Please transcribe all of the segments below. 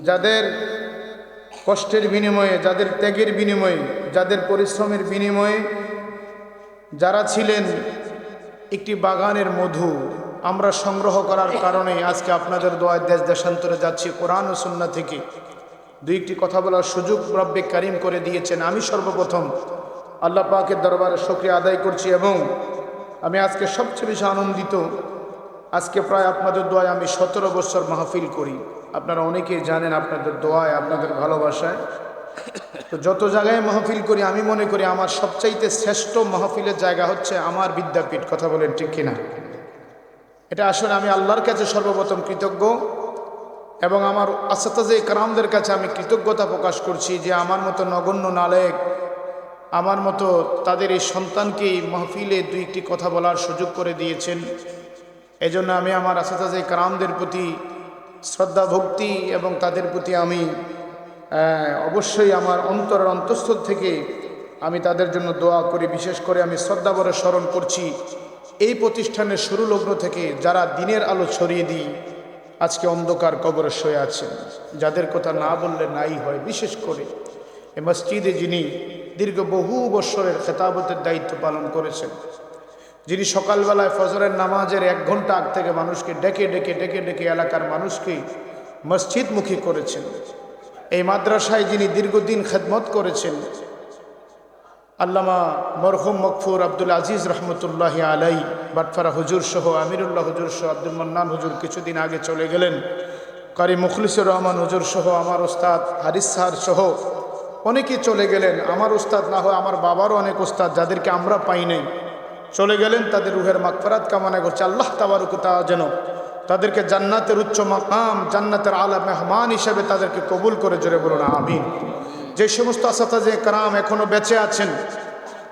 যাদের কষ্টের বিনিময়ে, যাদের ত্যাগের বিনিময়ে, যাদের পরিশ্রমের বিনিময়ে যারা ছিলেন একটি বাগানের মধু আমরা সংগ্রহ করার কারণে আজকে আপনাদের দোয়ায় দেশ দেশান্তরে যাচ্ছি। কোরআন ও সুন্নাহ থেকে দুই একটি কথা বলার সুযোগ রব্বে কারিম করে দিয়েছেন। আমি সর্বপ্রথম আল্লাহ পাকের দরবারে শুকরিয়া আদায় করছি এবং আমি আজকে সবচেয়ে বেশি আনন্দিত। আজকে প্রায় আপনাদের দোয়ায় আমি 17 বছর মাহফিল করি। আপনারা অনেকেই জানেন আপনাদের দোয়ায়, আপনাদের ভালোবাসায়। তো যত জায়গায় মাহফিল করি আমি মনে করি আমার সবচাইতে শ্রেষ্ঠ মাহফিলের জায়গা হচ্ছে আমার বিদ্যাপীঠ। কথা বলেন ঠিক কিনা? এটা আসলে আমি আল্লাহর কাছে সর্বপ্রথম কৃতজ্ঞ এবং আমার আসাতাজে কারামদের কাছে আমি কৃতজ্ঞতা প্রকাশ করছি যে আমার মতো নগণ্য নালেক, আমার মতো তাদের এই সন্তানকে মাহফিলে দুই একটি কথা বলার সুযোগ করে দিয়েছেন। এজন্য আমি আমার আসাতাজে কারামদের প্রতি শ্রদ্ধা ভক্তি এবং তাদের প্রতি আমি অবশ্যই আমার অন্তরের অন্তঃস্থল থেকে আমি তাদের জন্য দোয়া করি। বিশেষ করে আমি শ্রদ্ধাভরে স্মরণ করছি এই প্রতিষ্ঠানের শুরু লগ্ন থেকে যারা দিনের আলো ছড়িয়ে দিই আজকে অন্ধকার কবরে শুয়ে আছেন, যাদের কথা না বললে নাই হয়। বিশেষ করে এই মসজিদে যিনি দীর্ঘ বহু বৎসরের খেতাবতের দায়িত্ব পালন করেছেন, যিনি সকালবেলায় ফজরের নামাজের 1 ঘন্টা আগ থেকে মানুষকে ডেকে ডেকে ডেকে ডেকে এলাকার মানুষকে মসজিদমুখী করেছেন, এই মাদ্রাসায় যিনি দীর্ঘদিন খেদমত করেছেন, আল্লামা মরহুম মকফুর আব্দুল আজিজ রহমতুল্লাহ আলাই বাটফারা হুজুর সহ, আমিরুল্লাহ হুজুর সহ, আব্দুল মান্নান হুজুর কিছুদিন আগে চলে গেলেন, কারি মুখলিসুর রহমান হুজুর সহ, আমার ওস্তাদ হারিস স্যার সহ অনেকেই চলে গেলেন। আমার ওস্তাদ না হয় আমার বাবারও অনেক ওস্তাদ যাদেরকে আমরা পাই নাই চলে গেলেন। তাদের রুহের মাগফিরাত কামনা করছে। আল্লাহ তাবারক ওয়া তাআলা যেন তাদেরকে জান্নাতের উচ্চ মাকাম, জান্নাতের আলা মেহমান হিসেবে তাদেরকে কবুল করে, জোরে বলুন আমিন। যে সমস্ত আসাতাজে কারাম এখনো বেঁচে আছেন,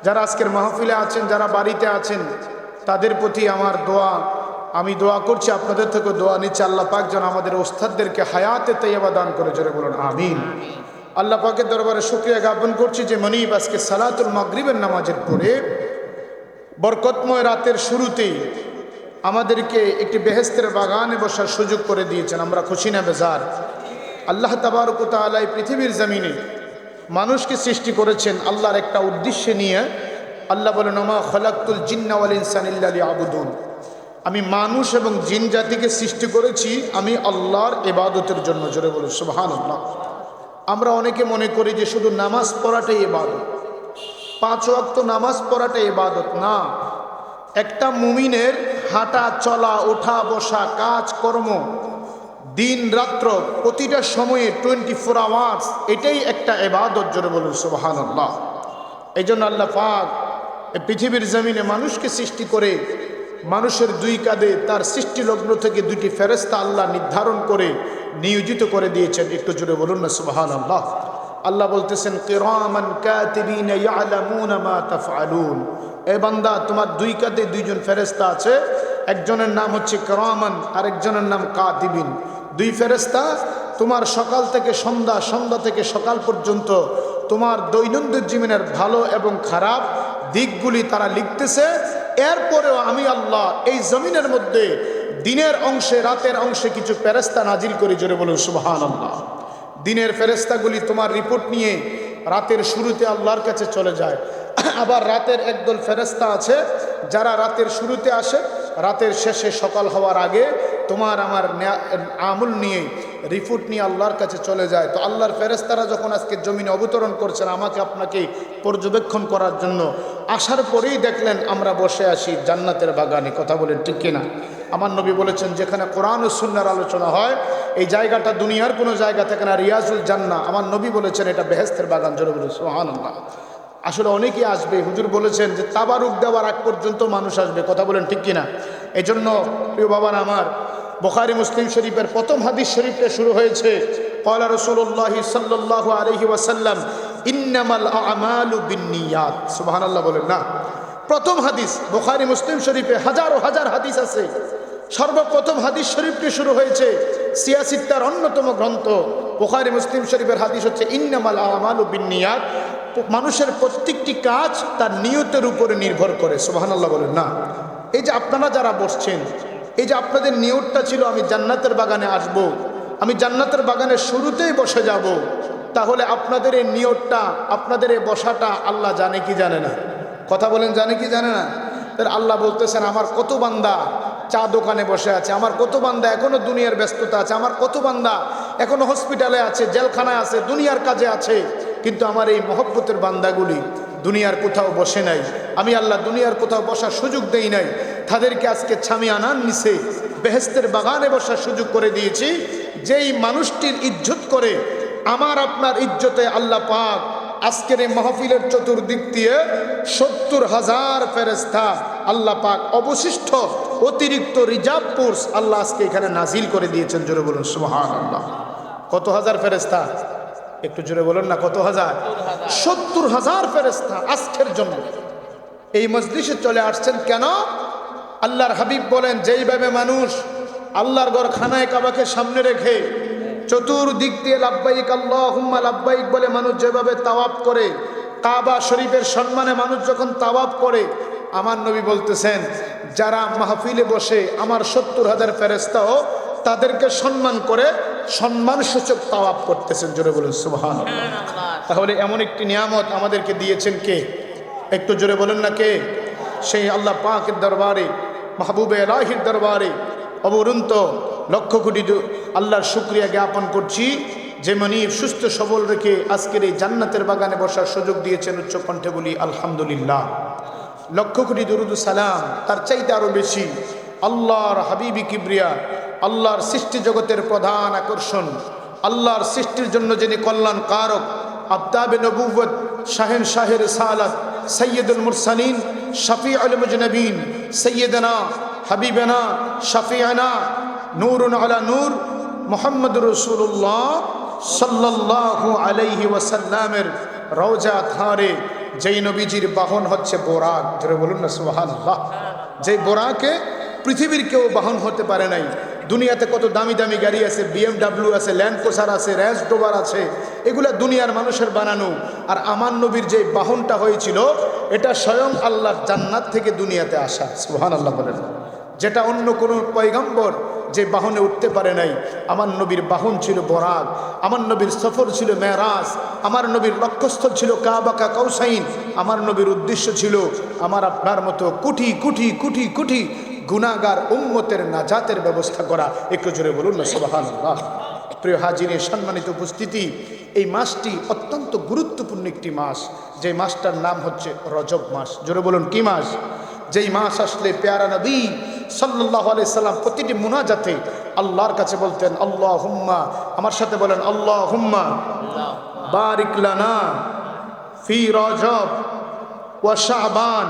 যারা আজকের মাহফিলে আছেন, যারা বাড়িতে আছেন, তাদের প্রতি আমার দোয়া, আমি দোয়া করছি, আপনাদের থেকে দোয়া নিচ্ছে। আল্লাহ পাক যেন আমাদের ওস্তাদদেরকে হায়াতে তাইয়্যিবা দান করে, জোরে বলুন আমিন। আল্লাহ পাকের দরবারে শুকরিয়া জ্ঞাপন করছি যে মনিব আজকে সালাতুল মাগরিবের নামাজের পরে বরকতময় রাতের শুরুতেই আমাদেরকে একটি বেহেশতের বাগানে বসার সুযোগ করে দিয়েছেন। আমরা খুশি না বেজার? আল্লাহ তাবারক ওয়া তাআলা এই পৃথিবীর জমিনে মানুষকে সৃষ্টি করেছেন আল্লাহর একটা উদ্দেশ্যে নিয়ে। আল্লাহ বলেন, ওমা খলাকতুল জিন্না ওয়াল ইনসানা ইল্লা লিয়াবুদুন, আমি মানুষ এবং জিন জাতিকে সৃষ্টি করেছি আমি আল্লাহর ইবাদতের জন্য। জোরে বলুন সুবহানাল্লাহ। আমরা অনেকে মনে করি যে শুধু নামাজ পড়াটাই ইবাদত, 5 ওয়াক্ত নামাজ পড়াটাই ইবাদত না। একটা মুমিনের হাঁটা চলা, ওঠা বসা, কাজ কর্ম, দিন রাত্র প্রতিটা সময়ে 24 আওয়ার্স এটাই একটা ইবাদত। জোরে বলুন সুবহানাল্লাহ। এই জন্য আল্লাহ পাক এই পৃথিবীর জমিনে মানুষকে সৃষ্টি করে মানুষের 2 কাঁধে তার সৃষ্টি লগ্ন থেকে 2টি ফেরেশতা আল্লাহ নির্ধারণ করে নিয়োজিত করে দিয়েছেন। একটু জোরে বলুন না সুবহানাল্লাহ। আল্লাহ বলতেছেন, কিরামান কাতিবিনা ইয়ালামুনা মা তাফআলুন। এ বান্দা, তোমার 2 কাঁধে 2 জন ফেরেশতা আছে, একজনের নাম হচ্ছে কিরামান আর একজনের নাম কাতিবিন। 2 ফেরেশতা তোমার সকাল থেকে সন্ধ্যা, সন্ধ্যা থেকে সকাল পর্যন্ত তোমার দৈনন্দিন জীবনের ভালো এবং খারাপ দিকগুলি তারা লিখতেছে। এরপরেও আমি আল্লাহ এই জমিনের মধ্যে দিনের অংশে, রাতের অংশে কিছু ফেরেশতা নাজিল করি। জোরে বলুন সুবহানাল্লাহ। দিনের ফেরেশতাগুলি তোমার রিপোর্ট নিয়ে রাতের শুরুতে আল্লাহর কাছে চলে যায়। আবার রাতের একদল ফেরেশতা আছে যারা রাতের শুরুতে আসে, রাতের শেষে সকাল হওয়ার আগে তোমার আমার আমল নিয়ে, রিপোর্ট নিয়ে আল্লাহর কাছে চলে যায়। তো আল্লাহর ফেরেশতারা যখন আজকে জমিনে অবতরণ করছেন আমাকে আপনাকে পর্যবেক্ষণ করার জন্য, আসার পরেই দেখলেন আমরা বসে আসি জান্নাতের বাগানে। কথা বলেন ঠিক কিনা? আমার নবী বলেছেন, যেখানে কোরআন ও সুন্নাহর আলোচনা হয় এই জায়গাটা দুনিয়ার কোনো জায়গা থেকে না, রিয়াজুল জান্নাহ। আমার নবী বলেছেন এটা বেহেশতের বাগান। জোরে বলুন সুবহানাল্লাহ। আসলে অনেকেই আসবে, হুজুর বলেছেন যে তাবারুক দেওয়ার আগ পর্যন্ত মানুষ আসবে। কথা বলেন ঠিক কিনা? এই জন্য প্রিয় বাবার আমার, বুখারী মুসলিম শরীফের প্রথম হাদিস শরীফটা শুরু হয়েছে, ক্বালা রাসূলুল্লাহ সাল্লাল্লাহু আলাইহি ওয়াসাল্লাম ইন্নামাল আমালু বিন্নিয়াত। সুবহানাল্লাহ বলেন না। প্রথম হাদিস বুখারী মুসলিম শরীফে হাজারো হাজার হাদিস আছে, সর্বপ্রথম হাদিস শরীফটি শুরু হয়েছে সিয়াসিত্তার অন্যতম গ্রন্থ বুখারী মুসলিম শরীফের হাদিস হচ্ছে ইন্নামাল আমালু বিন্নিয়াত। মানুষের প্রত্যেকটি কাজ তার নিয়তের উপরে নির্ভর করে। সুবহানাল্লাহ বলেন না। এই যে আপনারা যারা বসছেন, এই যে আপনাদের নিয়তটা ছিল আমি জান্নাতের বাগানে আসব, আমি জান্নাতের বাগানের শুরুতেই বসে যাব, তাহলে আপনাদের এই নিয়তটা, আপনাদের এই বসাটা আল্লাহ জানে কি জানে না? কথা বলেন, জানে কি জানে না? তাহলে আল্লাহ বলতেছেন আমার কত বান্দা চা দোকানে বসে আছে, আমার কত বান্দা এখনো দুনিয়ার ব্যস্ততা আছে, আমার কত বান্দা এখনো হসপিটালে আছে, জেলখানায় আছে, দুনিয়ার কাজে আছে, কিন্তু আমার এই মহব্বতের বান্দাগুলি দুনিয়ার কোথাও বসে নাই। আমি আল্লাহ দুনিয়ার কোথাও বসার সুযোগ দেই নাই, তাদেরকে আজকে ছামি আনার নিচে বেহেস্তের বাগানে বসার সুযোগ করে দিয়েছি। যেই মানুষটির ইজ্জত করে আমার আপনার ইজ্জতে আল্লাহ পাক আজকের এই মাহফিলের চতুর্দিক দিয়ে ৭০,০০০ ফেরেশতা আল্লাহ পাক অবশিষ্ট অতিরিক্ত রিজার্ভ ফোর্স আল্লাহ আজকে এখানে নাজিল করে দিয়েছেন। জোরে বলুন সুবহানাল্লাহ। কত হাজার ফেরেশতা? একটু জোরে বলুন না, কত হাজার? ৭০,০০০ ফেরেশতা আজকের জন্য এই মজলিসে চলে আসছেন। কেন? আল্লাহর হাবিব বলেন, যেইভাবে মানুষ আল্লাহর ঘর খানায়ে কাবাকে সামনে রেখে চতুর্দিক দিয়ে লাব্বাইক আল্লাহুম্মা লাব্বাইক বলে মানুষ যেভাবে তাওয়াফ করে, কাবা শরীফের সম্মানে মানুষ যখন তাওয়াফ করে, আমার নবী বলতেছেন যারা মাহফিলে বসে আমার ৭০,০০০ ফেরেশতাও তাদেরকে সম্মান করে সম্মানসূচক তাওয়াফ করতেছেন। জোরে বলুন সুবহানাল্লাহ। তাহলে এমন একটি নিয়ামত আমাদেরকে দিয়েছেন কে? একটু জোরে বলুন না কে? সেই আল্লাহ পাকের দরবারে, মাহবুবে ইলাহির দরবারে অবরুন্ত লক্ষ কোটি আল্লাহর শুকরিয়া জ্ঞাপন করছি যে মনিব সুস্থ সবল রেখে আজকের এই জান্নাতের বাগানে বসার সুযোগ দিয়েছেন। উচ্চ কণ্ঠে বলি আলহামদুলিল্লাহ। লক্ষ কোটি দরুদ সালাম, তার চাইতে আরও বেশি আল্লাহর হাবিবি কিবরিয়া, আল্লাহর সৃষ্টি জগতের প্রধান আকর্ষণ, আল্লাহর সৃষ্টির জন্য যিনি কল্যাণ কারক, আফতাবে নবুওয়াত, শাহেন শাহের সালাত, সৈয়দুল মুরসালিন, শফিউল মুজনবিন, সৈয়দনা হাবিবানা শফিআনা নূরুন আলা নূর মুহাম্মদুর রাসূলুল্লাহ সাল্লাল্লাহু আলাইহি ওয়াসাল্লামের রওজা ধারে যেই নবীজির বাহন হচ্ছে বোরাক। ধরে বলুন না সুবহানাল্লাহ। যেই বোরাকে পৃথিবীর কেউ বাহন হতে পারে নাই। দুনিয়াতে কত দামি দামি গাড়ি আছে, BMW আছে, ল্যান্ড ক্রুজার আছে, রেঞ্জ রোভার আছে, এগুলা দুনিয়ার মানুষের বানানো। আর আমার নবীর যে বাহনটা হয়েছিল এটা স্বয়ং আল্লাহর জান্নাত থেকে দুনিয়াতে আসা। সুবহানাল্লাহ বলেন। যেটা অন্য কোনো পয়গম্বর যে বাহনে উঠতে পারে নাই। আমার নবীর বাহন ছিল বোরাক, আমার নবীর সফর ছিল মেরাজ, আমার নবীর লক্ষ্যস্থল ছিল কাবা কাউসাইন, আমার নবীর উদ্দেশ্য ছিল আমার আপনার মতো কোটি কোটি কোটি কোটি গুনাহগার উম্মতের নাজাতের ব্যবস্থা করা। একটু জোরে বলুন না সুবহানাল্লাহ। প্রিয় হাজিরিন, সম্মানিত উপস্থিতি, এই মাসটি অত্যন্ত গুরুত্বপূর্ণ একটি মাস। যে মাসটার নাম হচ্ছে রজব মাস। জোরে বলুন কি মাস? যেই মাস আসলে পেয়ারা নবী সাল্লাল্লাহু আলাইহি সাল্লাম প্রতিটি মুনাজাতে আল্লাহর কাছে বলতেন আল্লাহুম্মা, আমার সাথে বলেন আল্লাহুম্মা বারিক লানা ফি রজব ওয়া শাবান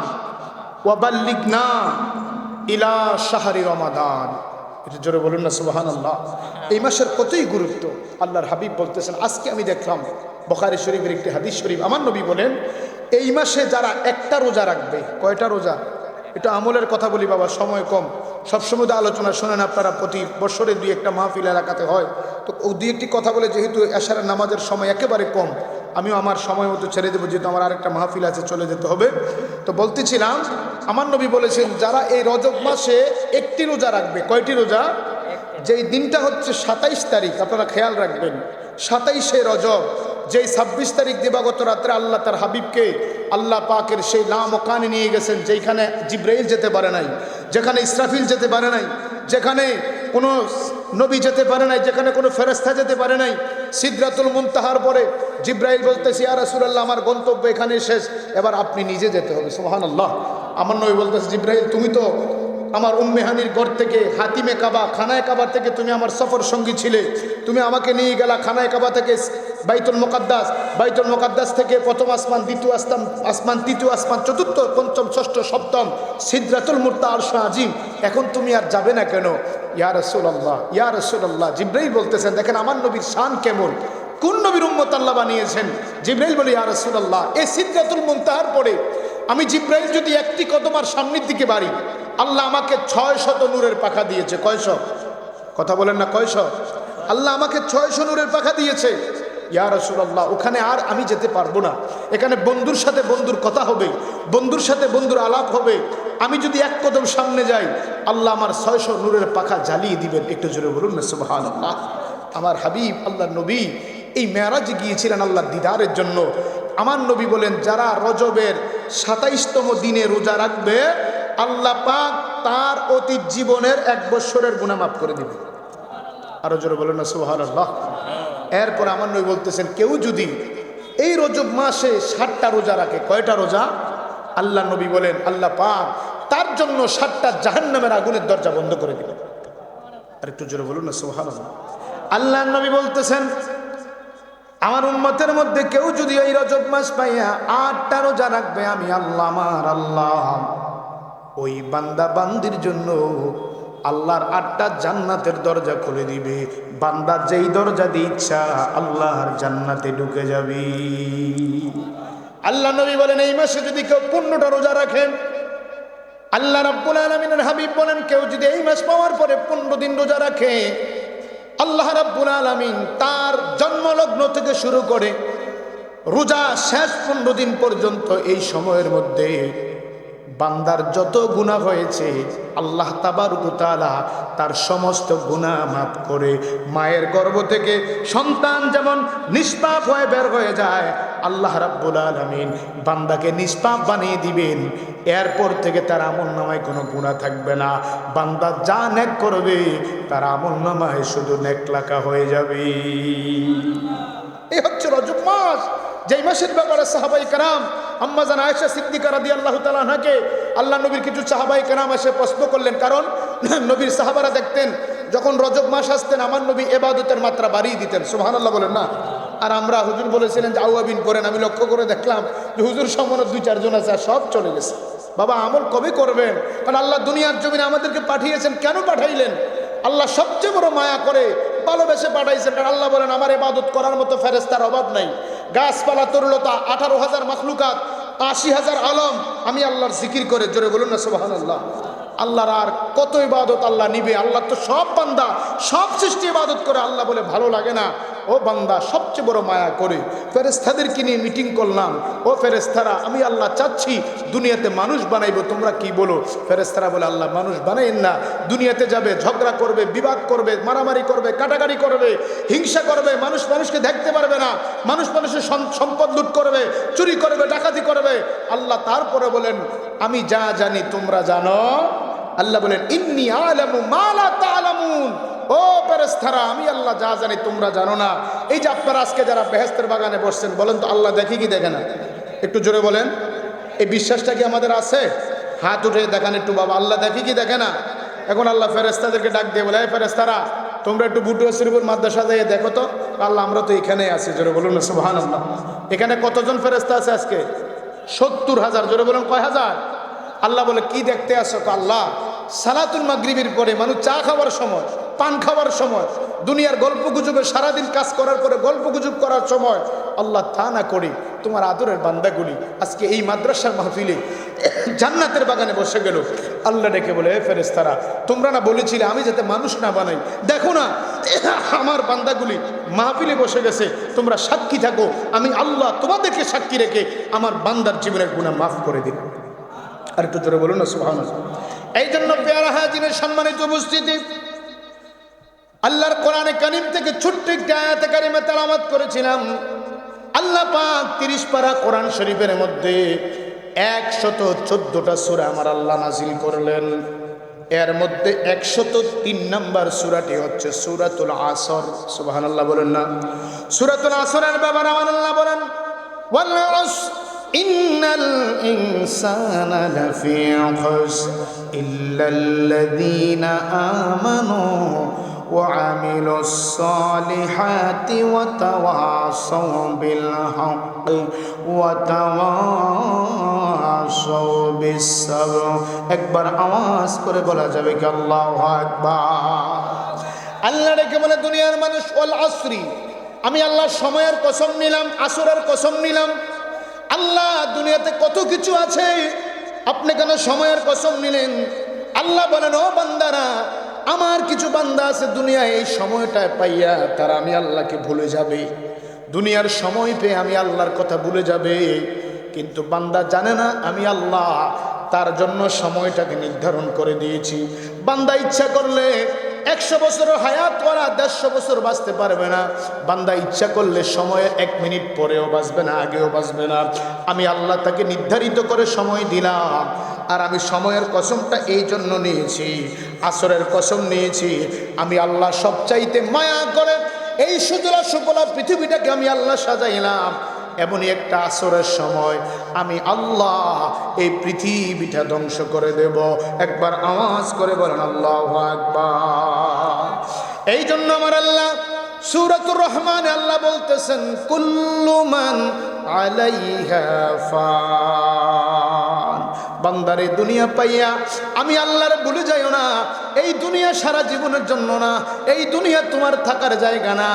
ওয়া বাল্লিগনা ইলা শাহরি রমাদান। এটা জোরে বলুন না সুবহানাল্লাহ। এই মাসের কতই গুরুত্ব আল্লাহর হাবিব বলতেছেন। আজকে আমি দেখলাম বুখারী শরীফের একটি হাদিস শরীফ, আমার নবী বলেন এই মাসে যারা একটা রোজা রাখবে। কয়টা রোজা? এটা আমলের কথা বলি বাবা, সময় কম, সবসময় আলোচনা শোনেন আপনারা, প্রতি বছরে দুই একটা মাহফিল এলাকাতে হয়, তো দুই একটি কথা বলে যেহেতু এশারের নামাজের সময় একেবারে কম, আমিও আমার সময় মতো ছেড়ে দেবো, যেহেতু আমার আরেকটা মাহফিল আছে, চলে যেতে হবে। তো বলতেছিলাম আমার নবী বলেছেন যারা এই রজব মাসে একটি রোজা রাখবে। কয়টি রোজা? যেই দিনটা হচ্ছে ২৭ তারিখ, আপনারা খেয়াল রাখবেন ২৭শে রজব, যেই ২৬ তারিখ দিবাগত রাত্রে আল্লাহ তার হাবিবকে আল্লাহ পাকের সেই লামকানে নিয়ে গেছেন, যেখানে জিব্রাইল যেতে পারে নাই, যেখানে ইসরাফিল যেতে পারে নাই, যেখানে কোনো নবী যেতে পারে নাই, যেখানে কোনো ফেরেশতা যেতে পারে নাই। সিদরাতুল মুনতাহার পরে জিব্রাইল বলতেছে ইয়া রাসূলুল্লাহ আমার গন্তব্য এখানে শেষ, এবার আপনি নিজে যেতে হবে। সুবহানাল্লাহ। আমার নবী বলতেছে জিব্রাইল তুমি তো আমার উম্মে হানির ঘর থেকে হাতিমে কাবা খানায় কাবা থেকে তুমি আমার সফর সঙ্গী ছিলে, তুমি আমাকে নিয়ে গেলা খানায় কাবা থেকে বাইতুল মুকাদ্দাস, বাইতুল মুকাদ্দাস থেকে প্রথম আসমান, দ্বিতীয় আসমান, তৃতীয় আসমান, চতুর্থ, পঞ্চম, ষষ্ঠ, সপ্তম, সিদরাতুল মুনতাহা, আরশ আজিম, এখন তুমি আর যাবে না কেন? ইয়া রাসূলুল্লাহ, ইয়া রাসূলুল্লাহ। জিব্রাইল বলতেছেন দেখেন আমার নবীর শান কেমন, কোন নবীর উম্মত আল্লাহ বানিয়েছেন। জিব্রাইল বলে ইয়া রাসূলুল্লাহ এই সিদরাতুল মুনতাহার পরে আমি জিব্রাইল যদি একটি কদম আর সামনের দিকে বাড়ি, আল্লাহ আমাকে ৬০০ নূরের পাখা দিয়েছে। কয়শ? কথা বলেন না কয়শ? আল্লাহ আমাকে ৬০০ নূরের পাখা দিয়েছে। ইয়া রাসূলুল্লাহ ওখানে আর আমি যেতে পারবো না, এখানে বন্ধুর সাথে বন্ধুর কথা হবে, বন্ধুর সাথে বন্ধুর আলাপ হবে। আমি যদি এক কদম সামনে যাই আল্লাহ আমার ৬০০ নূরের পাখা জ্বালিয়ে দিবেন। একটু জোরে বলুন না সুবহানাল্লাহ। আমার হাবিব আল্লাহর নবী এই মেরাজে গিয়েছিলেন আল্লাহর দিদারের জন্য। আমার নবী বলেন, যারা রজবের ২৭তম দিনে রোজা রাখবে, আল্লাহ পাক তার অতীত জীবনের ১ বৎসরের গুনাহ মাফ করে দিবে। আরো জোরে বলেন না সুবহানাল্লাহ। এরপর আমার নবী বলতেছেন, কেউ যদি এই রজব মাসে ৬০টা রোজা রাখে, কয়টা রোজা? আল্লাহ নবী বলেন, আল্লাহ পাক তার জন্য ৬০টা জাহান্নামের আগুনের দরজা বন্ধ করে দিবেন। আর একটু জোরে বলুন না সুবহানাল্লাহ। আল্লাহ নবী বলতেছেন, আমার উম্মতের মধ্যে কেউ যদি এই রজব মাস পাইয়া ৮টা রোজা রাখবে, আমি আল্লাহ, আমার আল্লাহ ওই বান্দা বান্দির জন্য আল্লাহর ৮টা জান্নাতের দরজা খুলে দিবে। বান্দার যেই দরজা দিয়ে ইচ্ছা আল্লাহর জান্নাতে ঢুকে যাবে। আল্লাহ নবী বলেন, এই মাসে যদি কেউ ১৫টা রোজা রাখেন, আল্লাহ রাব্বুল আলামিনের হাবিব বলেন, কেউ যদি এই মাস পাওয়ার পরে ১৫ দিন রোজা রাখে, আল্লাহ রাব্বুল আলামিন তার জন্মলগ্ন থেকে শুরু করে রোজা শেষ ১৫ দিন পর্যন্ত এই সময়ের মধ্যে বান্দার যত গুনাহ হয়েছে আল্লাহ তাবারক ওয়া তাআলা তার সমস্ত গুনাহ মাফ করে। মায়ের গর্ভ থেকে সন্তান যেমন নিষ্পাপ হয়ে বের হয়ে যায়, আল্লাহ রাব্বুল আলামিন বান্দাকে নিষ্পাপ বানিয়ে দিবেন। এরপর থেকে তার আমলনামায় কোনো গুনাহ থাকবে না। বান্দা যা নেক করবে তার আমলনামায় শুধু নেক লেখা হয়ে যাবে। এই হচ্ছে রজব মাস, যেই মাসের ব্যাপারে সাহাবায়ে কেরাম আম্মা জান আয়েশা সিদ্দিকা রাদিয়াল্লাহু তাআলা আনহাকে আল্লাহ নবীর কিছু সাহাবায়ে কেরাম এসে প্রশ্ন করলেন। কারণ নবীর সাহাবারা দেখতেন যখন রজব মাস আসতেন আমার নবী ইবাদতের মাত্রা বাড়িয়ে দিতেন। সুবহানাল্লাহ বলেন না। আর আমরা, হুজুর বলেছিলেন যে আউয়াবিন করেন, আমি লক্ষ্য করে দেখলাম যে হুজুর সম্মান ২-৪ জন আছে, আর সব চলে গেছে। বাবা আমল কবে করবেন? কারণ আল্লাহ দুনিয়ার জমিনে আমাদেরকে পাঠিয়েছেন। কেন পাঠাইলেন? আল্লাহ সবচেয়ে বড় মায়া করে ভালোবেসে পাঠাইছেন। কারণ আল্লাহ বলেন, আমার ইবাদত করার মতো ফেরেশতার অভাব নাই। গাছপালা তরুলতা ১৮,০০০ মাখলুকাত, ৮০,০০০ আলম আমি আল্লাহর জিকির করে, জোরে বলুন না সুবহানাল্লাহ। আল্লাহর আর কত ইবাদত আল্লাহ নিবে? আল্লাহ তো সব বান্দা সব সৃষ্টি ইবাদত করে। আল্লাহ বলে ভালো লাগে না? ও বান্দা সবচেয়ে বড় মায়া করে ফেরেশতাদেরকে নিয়ে মিটিং করলাম। ও ফেরেশতারা, আমি আল্লাহ চাচ্ছি দুনিয়াতে মানুষ বানাইবো, তোমরা কি বলো? ফেরেশতারা বলে, আল্লাহ মানুষ বানাইন না। দুনিয়াতে যাবে, ঝগড়া করবে, বিবাদ করবে, মারামারি করবে, কাটাকাটি করবে, হিংসা করবে, মানুষ মানুষকে দেখতে পারবে না, মানুষ মানুষের সম্পদ লুট করবে, চুরি করবে, ডাকাতি করবে। আল্লাহ তারপরে বলেন, আমি যা জানি তোমরা জানো। আল্লাহ বলেন, ইন্নী আ'লামু মা লা তা'লামুন। ও ফেরেশতারা, আমি আল্লাহ যা জানি তোমরা জানো না। এই যে আপনারা আজকে যারা বেহেশতের বাগানে বসছেন, বলেন তো আল্লাহ দেখে কি দেখে না? একটু জোরে বলেন। এই বিশ্বাসটা কি আমাদের আছে? হাত উঠে দেখান একটু বাবা, আল্লাহ দেখে কি দেখে না? এখন আল্লাহ ফেরেশতাদেরকে ডাক দিয়ে বলে, এই ফেরেশতারা, তোমরা একটু বুটুয়া শরীফের মাদ্রাসা দিয়ে দেখো তো। আল্লাহ আমরা তো এখানেই আছি, জোরে বলুন না সুবহানাল্লাহ। এখানে কতজন ফেরেশতা আছে আজকে? ৭০,০০০। জোরে বলুন কয় হাজার? আল্লাহ বলে, কি দেখতে আসো? আল্লাহ সালাতুল মাগরিবের পরে মানুষ চা খাওয়ার সময়, পান খাওয়ার সময়, দুনিয়ার গল্প গুজবে সারাদিন কাজ করার পরে গল্প গুজব করার সময় আল্লাহ তা না করে তোমার আদরের বান্দাগুলি আজকে এই মাদ্রাসার মাহফিলে জান্নাতের বাগানে বসে গেল। আল্লাহ ডেকে বলে, হে ফেরেশতারা, তোমরা না বলেছিলে আমি যাতে মানুষ না বানাই? দেখো না আমার বান্দাগুলি মাহফিলে বসে গেছে, তোমরা সাক্ষী থাকো। আমি আল্লাহ তোমাদেরকে সাক্ষী রেখে আমার বান্দার জীবনের গুনাহ মাফ করে দিন। আর একটু জোরে বলুন না সুবহানাল্লাহ। এই জন্য পেয়ারা হাজিরের সম্মানিত উপস্থিতি, আল্লাহর কোরআনে কারীম থেকে ছোট্ট একটা আয়াতে কারিমা তেলাওয়াত করেছিলাম। আল্লাহ পাক ৩০ পারা কোরআন শরীফের মধ্যে ১১৪টা সূরা আমার আল্লাহ নাজিল করলেন। এর মধ্যে ১০৩ নম্বর সূরাটি হচ্ছে সূরাতুল আসর। সুবহানাল্লাহ বলেন না। সূরাতুল আসরের ব্যাপারে আমার আল্লাহ বলেন, ওয়াল আসর ইন্নাল ইনসানা লাফি খুসর ইল্লাল্লাযীনা আমানু ওয়া আমিলুস সালিহাতি ওয়া তাওয়াসাউ বিল হাক্কি ওয়া তাওয়াসাউ বিস সাবর। একবার আওয়াজ করে বলা যাবে কি আল্লাহু আকবার? আল্লাহ রেখে বলে, দুনিয়ার মানুষ, ওয়াল আসরি, আমি আল্লাহ সময়ের কসম নিলাম, আসরের কসম নিলাম। আল্লাহ দুনিয়াতে কত কিছু আছে, আপনি কেন সময়ের কসম নিলেন? আল্লাহ বলেন, ও বান্দারা, আমার কিছু বান্দা আছে দুনিয়ায় এই সময়টায় পাইয়া তারা আমি আল্লাহকে ভুলে যাবে। দুনিয়ার সময় পেয়ে আমি আল্লাহর কথা ভুলে যাবে। কিন্তু বান্দা জানে না আমি আল্লাহ তার জন্য সময়টাকে নির্ধারণ করে দিয়েছি। বান্দা ইচ্ছা করলে 100 বছরের হায়াত ওরা 150 বছর বাঁচতে পারবে না। বান্দা ইচ্ছা করলে সময়ে 1 মিনিট পরেও বাঁচবে না, আগেও বাঁচবে না। আমি আল্লাহ তাকে নির্ধারিত করে সময় দিলাম। আর আমি সময়ের কসমটা এই জন্য নিয়েছি, আসরের কসম নিয়েছি। আমি আল্লাহ সবচাইতে মায়া করে এই সুজলা সুফলা পৃথিবীটাকে আমি আল্লাহ সাজাইলাম। এমনই একটা আসরের সময় আমি আল্লাহ এই পৃথিবীটা ধ্বংস করে দেব। একবার আওয়াজ করে বলেন আল্লাহু আকবার। এই জন্য আমার আল্লাহ সূরাতুর রহমানে আল্লাহ বলতেছেন, কুল্লু মান আলাইহা ফান। বান্দারে দুনিয়া পাইয়া আমি আল্লাহরে ভুলে যাইও না। এই দুনিয়া সারা জীবনের জন্য না, এই দুনিয়া তোমার থাকার জায়গা না।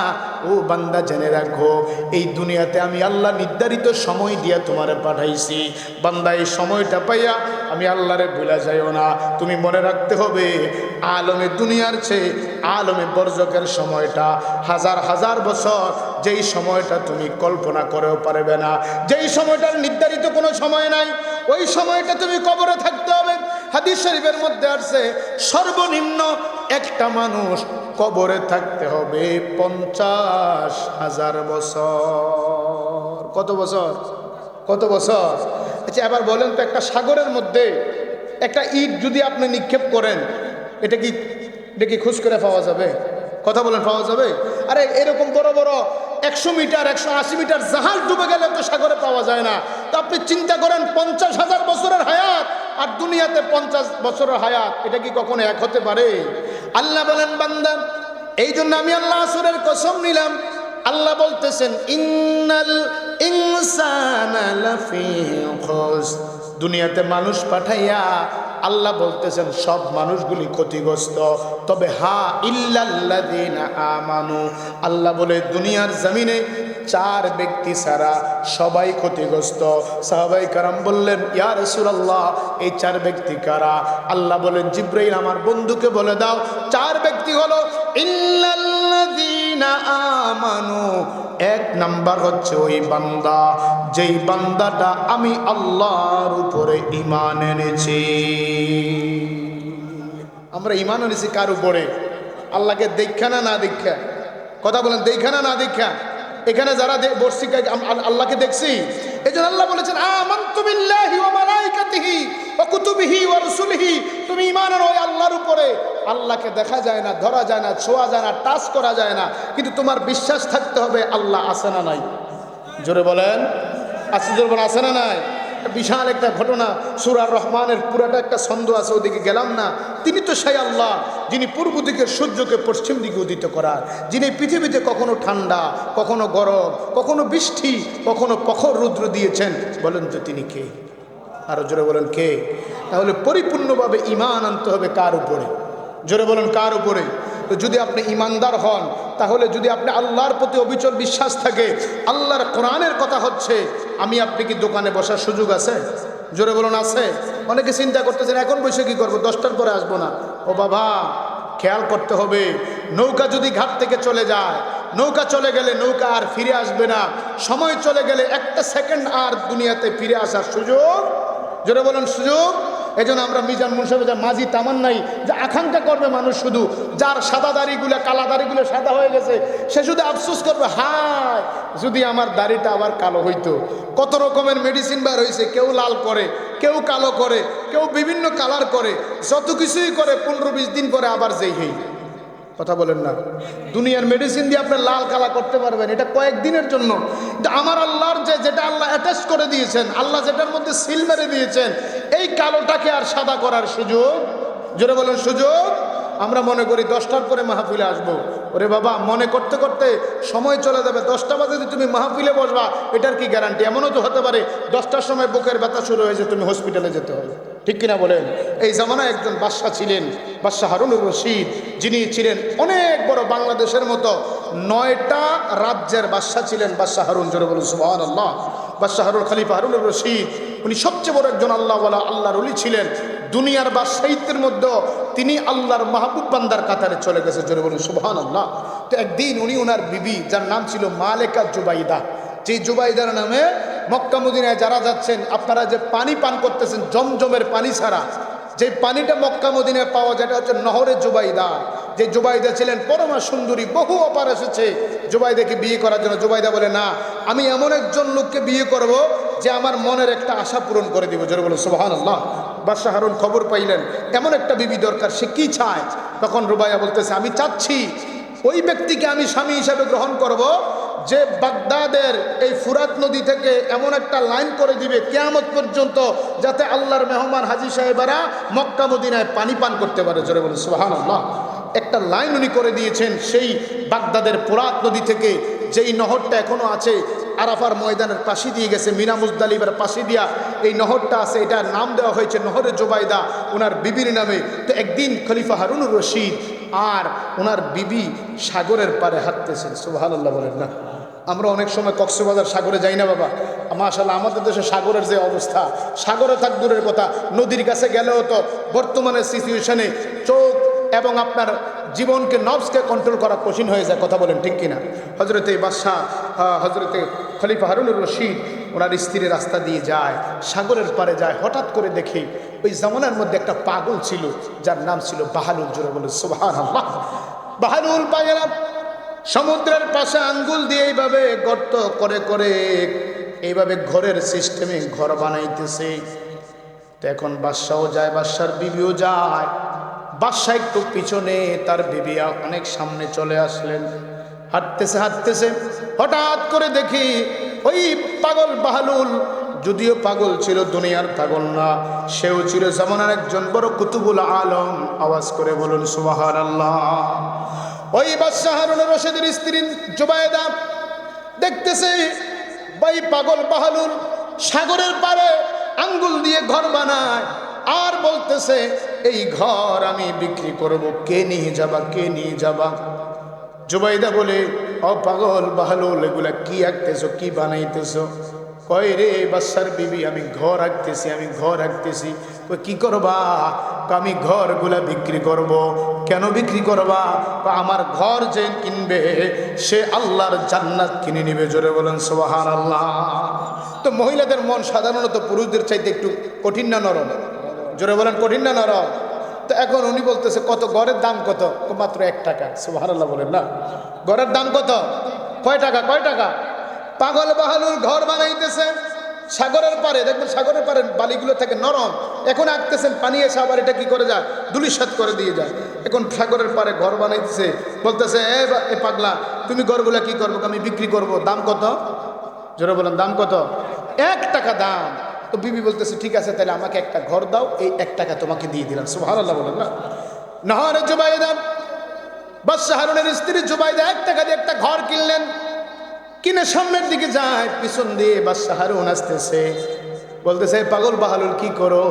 ও বান্দা জেনে রাখো, এই দুনিয়াতে আমি আল্লাহ নির্ধারিত সময় দিয়া তোমারে পাঠাইছি। বান্দা এই সময়টা পাইয়া আমি আল্লাহরে ভুলে যাইও না। তুমি মনে রাখতে হবে, আলমে দুনিয়ার চেয়ে আলমে বরজকের সময়টা হাজার হাজার বছর, যেই সময়টা তুমি কল্পনা করেও পারবে না, যেই সময়টার নির্ধারিত কোনো সময় নাই, ওই সময়টা তুমি কবরে থাকতে হবে। হাদিস শরীফের মধ্যে আছে, সর্বনিম্ন একটা মানুষ কবরে থাকতে হবে 50,000 বছর। কত বছর? কত বছর? আচ্ছা এবার বলেন তো, একটা সাগরের মধ্যে একটা ইট যদি আপনি নিক্ষেপ করেন, এটা কি খুশ করে পাওয়া যাবে? কথা বলেন, পাওয়া যাবে? আরে এরকম বড় বড় 100 মিটার 180 মিটার জাহাজ ডুবে গেলে তো সাগরে পাওয়া যায় না। তো আপনি চিন্তা করেন, 50,000 বছরের হায়াত আর দুনিয়াতে 50 বছরের হায়াত, এটা কি কখনো এক হতে পারে? আল্লাহ বলেন, বান্দা এই জন্য আমি আল্লাহ আসরের কসম নিলাম। আল্লাহ বলতেছেন, ইন্নাল ইনসানা লাফি খুসর। দুনিয়াতে মানুষ পাঠাইয়া আল্লাহ বলতেছেন সব মানুষগুলি ক্ষতিগ্রস্ত, তবে হা ইল্লাল্লাযীনা আমানু। আল্লাহ বলে দুনিয়ার জমিনে 4 ব্যক্তি ছাড়া সবাই ক্ষতিগ্রস্ত। সাহাবায়ে কেরাম বললেন, ইয়া রাসূলুল্লাহ, এই 4 ব্যক্তি কারা? আল্লাহ বলেন, জিবরাইল আমার বন্ধুকে বলে দাও 4 ব্যক্তি হলো ইল্লাল্লাযীনা আমানু। 1 নাম্বার হচ্ছে ওই বান্দা, যেই বান্দাটা আমি আল্লাহর উপরে ঈমান এনেছি। আমরা ঈমান এনেছি কার উপরে? আল্লাহকে দেখা না না দেখা? কথা বলেন, দেখা না না দেখা? এখানে যারা বসছি আল্লাহকে দেখছি। এই জন্য আল্লাহ বলেছেন, আমানতু বিল্লাহি ওয়া মালাইকাতিহি ওয়া কুতুবিহি ওয়া রাসূলিহি। তুমি ঈমান আনো ওই আল্লাহর উপরে। আল্লাহকে দেখা যায় না, ধরা যায় না, ছোঁয়া যায় না, টাচ করা যায় না, কিন্তু তোমার বিশ্বাস থাকতে হবে আল্লাহ আছে না নাই? জোরে বলেন, আছে? জোরে বলেন, আছে না নাই? বিশাল একটা ঘটনা, সূরা রহমানের পুরাটা একটা ছন্দ আছে, ওদিকে গেলাম না। তিনি তো সেই আল্লাহ যিনি পূর্ব দিকের সূর্যকে পশ্চিম দিকে উদিত করার, যিনি পৃথিবীতে কখনো ঠান্ডা, কখনো গরম, কখনো বৃষ্টি, কখনো প্রখর রৌদ্র দিয়েছেন। বলেন তো তিনি কে? আরো জোরে বলেন, কে? তাহলে পরিপূর্ণভাবে ঈমান আনতে হবে কার উপরে? জোরে বলেন, কার উপরে? তো যদি আপনি ঈমানদার হন, তাহলে যদি আপনি আল্লাহর প্রতি অবিচল বিশ্বাস থাকে, আল্লাহর কোরআনের কথা হচ্ছে, আমি আপনি কি দোকানে বসার সুযোগ আছে? জোরে বলুন, আছে? অনেকে চিন্তা করতেছেন এখন বসে কি করবো, 10টার পরে আসবো না। ও বাবা, খেয়াল করতে হবে, নৌকা যদি ঘাট থেকে চলে যায়, নৌকা চলে গেলে নৌকা আর ফিরে আসবে না। সময় চলে গেলে একটা সেকেন্ড আর দুনিয়াতে ফিরে আসার সুযোগ, জোরে বলুন, সুযোগ। এই জন্য আমরা মিজান মুন্সিফ মাঝি তামান্নাই যে আকাঙ্ক্ষা করবে মানুষ, শুধু যার সাদা দাড়িগুলো, কালা দাড়িগুলো সাদা হয়ে গেছে, সে শুধু আফসোস করবে, হায় যদি আমার দাড়িটা আবার কালো হইতো। কত রকমের মেডিসিন বার হয়েছে, কেউ লাল করে, কেউ কালো করে, কেউ বিভিন্ন কালার করে, যত কিছুই করে 15-20 দিন পরে আবার যেই হই। কথা বলেন না? দুনিয়ার মেডিসিন দিয়ে আপনি লাল কালা করতে পারবেন, এটা কয়েকদিনের জন্য। আমার আল্লাহর যেটা আল্লাহ অ্যাটাচ করে দিয়েছেন, আল্লাহ যেটার মধ্যে সিল মেরে দিয়েছেন, এই কালোটাকে আর সাদা করার সুযোগ, জোরে বলেন, সুযোগ। আমরা মনে করি 10টার পরে মাহফিলে আসবো। ওরে বাবা, মনে করতে করতে সময় চলে যাবে। 10টা বাজে যদি তুমি মাহফিলে বসবা, এটার কি গ্যারান্টি? এমনও তো হতে পারে 10টার সময় বুকের ব্যথা শুরু হয়েছে, তুমি হসপিটালে যেতে হবে। ঠিক কিনা বলেন? এই জামানায় একজন বাদশাহ ছিলেন, বাদশাহ হারুনুর রশিদ, যিনি ছিলেন অনেক বড়, বাংলাদেশের মতো 9টা রাজ্যের বাদশাহ ছিলেন বাদশাহ হারুন। জোরে বলুন সুবহানাল্লাহ। বাদশাহ হারুন, খলিফা হারুনুর রশিদ, উনি সবচেয়ে বড় একজন আল্লাহওয়ালা, আল্লাহর ওলি ছিলেন। দুনিয়ার বাদশাহিত্যের মধ্যে তিনি আল্লাহর মাহবুব বান্দার কাতারে চলে গেছে। জোরে বলুন সুবহানাল্লাহ। তো একদিন উনি ওনার বিবি, যার নাম ছিল মালেকা জুবাইদা, যে জুবাইদার নামে মক্কা মদিনায় যারা যাচ্ছেন, আপনারা যে পানি পান করতেছেন জমজমের পানি ছাড়া, যে পানিটা মক্কা মদিনায় পাওয়া যায়, এটা হচ্ছে নহরে জুবাইদা। যে জুবাইদা ছিলেন পরমা সুন্দরী, বহু অপার এসেছে জুবাইদাকে বিয়ে করার জন্য। জুবাইদা বলে, না, আমি এমন একজন লোককে বিয়ে করব যে আমার মনের একটা আশা পূরণ করে দিব। জোরে বলে সুবহানাল্লাহ। বাদশাহ হারুন খবর পাইলেন এমন একটা বিবি দরকার, সে কি চায়? তখন রুবাইয়া বলতেছে, আমি চাচ্ছি ওই ব্যক্তিকে আমি স্বামী হিসাবে গ্রহণ করব যে বাগদাদের এই ফুরাত নদী থেকে এমন একটা লাইন করে দিবে কিয়ামত পর্যন্ত, যাতে আল্লাহর মেহমান হাজী সাহেবেরা মক্কা মদিনায় পানি পান করতে পারে। জোরে বলে সুবহানাল্লাহ। একটা লাইন উনি করে দিয়েছেন সেই বাগদাদের ফুরাত নদী থেকে, যেই নহরটা এখনো আছে আরাফার ময়দানের পাশে দিয়ে গেছে, মিনা মুজদালিফার পাশে দিয়া এই নহরটা আছে। এটার নাম দেওয়া হয়েছে নহরে জুবাইদা, ওনার বিবির নামে। তো একদিন খলিফা হারুনুর রশিদ আর ওনার বিবি সাগরের পারে হাঁটতেছেন। সুবহানাল্লাহ বলেন না? আমরা অনেক সময় কক্সবাজার সাগরে যাই না বাবা? মাশাআল্লাহ, আমাদের দেশে সাগরের যে অবস্থা, সাগরে থাক দূরের কথা, নদীর কাছে গেলেও তো বর্তমানে সিচুয়েশনে চোখ এবং আপনার জীবনকে, নফসকে কন্ট্রোল করা কঠিন হয়ে যায়। কথা বলেন ঠিক কিনা? হজরতে বাদশাহ হজরতে খলিফা হারুনুর রশিদ ওনার স্ত্রী রাস্তা দিয়ে যায়, সাগরের পারে যায়। হঠাৎ করে দেখে ওই জামানার মধ্যে একটা পাগল ছিল, যার নাম ছিল বাহালুল। জোরে বলে সুবহানাল্লাহ। বাহালুল পাগলা সমুদ্রের পাশে আঙ্গুল দিয়ে এইভাবে গর্ত করে করে এইভাবে ঘরের সিস্টেমে ঘর বানাইতেছে। তো এখন বাদশাও যায়, বাদশার বিবিও যায়। বাদশা একটু পিছনে, তার বিবি অনেক সামনে চলে আসলেন। হাঁটতেছে হাঁটতেছে হঠাৎ করে দেখি ওই পাগল বাহালুল, যদিও পাগল ছিল, দুনিয়ার পাগল না, সেও ছিল জামানার একজন বড় কুতুবুল আলম। আওয়াজ করে বলুন সুবহানাল্লাহ। ওই বাদশাহ হারুনুর রশিদের স্ত্রী জুবাইদা দেখতেছে ভাই পাগল বাহালুল সাগরের পারে আঙ্গুল দিয়ে ঘর বানায়, আর বলতেছে এই ঘর আমি বিক্রি করব, কে নিয়ে যাবা, কে নিয়ে যাবা? জুবাইদা বলে, ও পাগল বাহালুল, এগুলা কি আঁকতেছো, কি বানাইতেছো? কয় রে বাদশার বিবি, আমি ঘর আঁকতেছি, আমি ঘর আঁকতেছি। কি করবা? আমি ঘরগুলা বিক্রি করব। কেন বিক্রি করবা? আমার ঘর যে কিনবে সে আল্লাহর জান্নাত কিনে নিবে। জোরে বলেন সুবহানাল্লাহ। তো মহিলাদের মন সাধারণত পুরুষদের চাইতে একটু কঠিন না নরম? জোরে বলেন কঠিন না নরম? তো এখন উনি বলতেছে কত, ঘরের দাম কত? মাত্র 1 টাকা। সুবহানাল্লাহ বলেন না? ঘরের দাম কত? কয় টাকা? কয় টাকা? পাগল বাহালুল ঘর বানাইতেছে সাগরের পারে। দেখবেন সাগরের পারে বালিগুলো থেকে নরম, এখন আঁকতেছেন, পানি এসে আবার এটা কি করে যায়, ধুলিসাৎ করে দিয়ে যায়। এখন সাগরের পারে ঘর বানাইতেছে, বলতেছে এ পাগলা, তুমি ঘরগুলা কি করবো? আমি বিক্রি করব। দাম কত? জোরে বলেন দাম কত? 1 টাকা দাম। তো বিবি বলতেছে ঠিক আছে, তাহলে আমাকে একটা ঘর দাও, এই 1 টাকা তোমাকে দিয়ে দিলাম। সুবহানাল্লাহ বলেন না? নহরে জুবাইদা, বাদশাহ হারুনের স্ত্রী জুবাইদা 1 টাকা দিয়ে একটা ঘর কিনলেন। কিনে সামনের দিকে যায়, পিছন দিয়ে বাদশাহ হারুন আসতেছে, বলতেছে পাগল বাহালুল কি করো?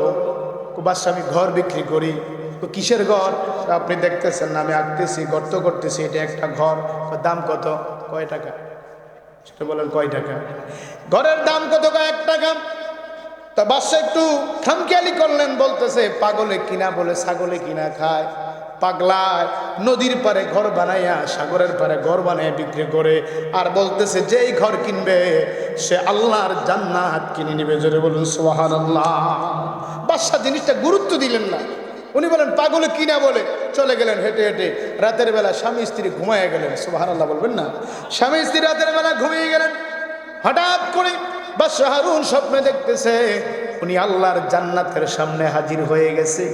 বাদশাহ আমি ঘর বিক্রি করি। তো কিসের ঘর? আপনি দেখতেছেন না আমি আঁকতেছি, গর্ত করতেছি, এটা একটা ঘর। দাম কত? কয় টাকা? সেটা বলেন কয় টাকা? ঘরের দাম কত? 1 টাকা। তা বাদশাহ একটু খামখেয়ালি করলেন, বলতেছে পাগলে কিনা বলে ছাগলে কিনা খায়, পাগলায় নদীর পারে ঘর বানাইয়া সাগরের পারে ঘর বানাইয়া বিক্রি করে, আর বলতেছে যেই ঘর কিনবে সে আল্লাহর জান্নাত কিনে নিবে। জোরে বলুন সুবহানাল্লাহ। বাদশাহ জিনিসটা গুরুত্ব দিলেন না, উনি বলেন পাগলে কিনা বলে চলে গেলেন হেঁটে হেঁটে। রাতের বেলা স্বামী স্ত্রী ঘুমাইয়া গেলেন। সুবহানাল্লাহ বলবেন না? স্বামী স্ত্রী রাতের বেলা ঘুমিয়ে গেলেন। হঠাৎ করে বাদশাহ হারুন স্বপ্নে দেখতেছে উনি আল্লাহর জান্নাতের সামনে হাজির হয়ে গেছে,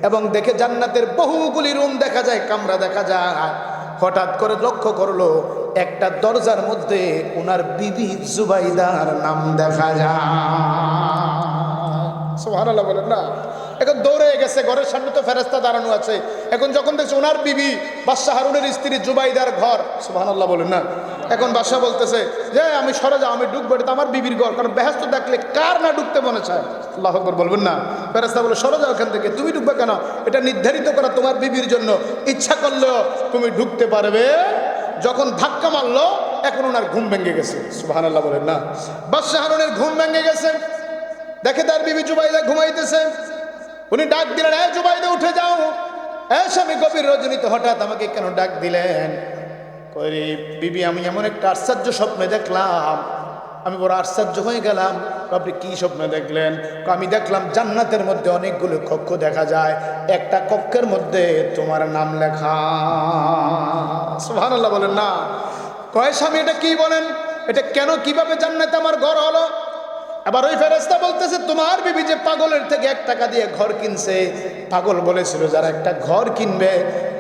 এবং দেখে জান্নাতের বহুগুলি রুম দেখা যায়, কামরা দেখা যায়। হঠাৎ করে লক্ষ্য করলো একটা দরজার মধ্যে ওনার বিবি জুবাইদার নাম দেখা যায়। সুবহানাল্লাহ বলেন না? এখন দৌড়ে গেছে, ঘরের সামনে তো ফেরেশতা দাঁড়ানো আছে। এখন যখন দেখছে ওনার বিবি বাদশাহ হারুনের স্ত্রী জুবাইদার ঘর, সুবহানাল্লাহ বলেন না? এখন বাদশাহ বলতেছে যে আমি সরে যাও, আমি ঢুকবো, এটা তো আমার বিবির ঘর। কারণ বেহেশত দেখলে কার না ঢুকতে মনে চায়? আল্লাহু আকবার বলবেন না? ফেরেশতা বলে সরে যাও এখান থেকে, তুমি ঢুকবে কেন? এটা নির্ধারিত করা তোমার বিবির জন্য, ইচ্ছা করলেও তুমি ঢুকতে পারবে। যখন ধাক্কা মারলো এখন ওনার ঘুম ভেঙে গেছে। সুবহানাল্লাহ বলেন না? বাদশাহ হারুনের ঘুম ভেঙে গেছে, দেখে তার বিবি জুবাইদা ঘুমাইতেছে। উনি ডাক দিলেন, এ জুবাইদা উঠে যাও। স্বামী গভীর রজনীতে হঠাৎ আমাকে কেন ডাক দিলেন? কই বিবি, আমি এমন একটা আশ্চর্য স্বপ্নে দেখলাম, আমি বড় আশ্চর্য হয়ে গেলাম। আপনি কি স্বপ্ন দেখলেন? আমি দেখলাম জান্নাতের মধ্যে অনেকগুলো কক্ষ দেখা যায়, একটা কক্ষের মধ্যে তোমার নাম লেখা। সুবহানাল্লাহ বলেন না। কয় স্বামী এটা কি বলেন? এটা কেন, কিভাবে জান্নাতে আমার ঘর হলো? আবার ওই ফেরেশতা বলতেছে তোমার বিবি যে পাগলের থেকে 1 টাকা দিয়ে ঘর কিনছে, পাগল বলেছিল যারা একটা ঘর কিনবে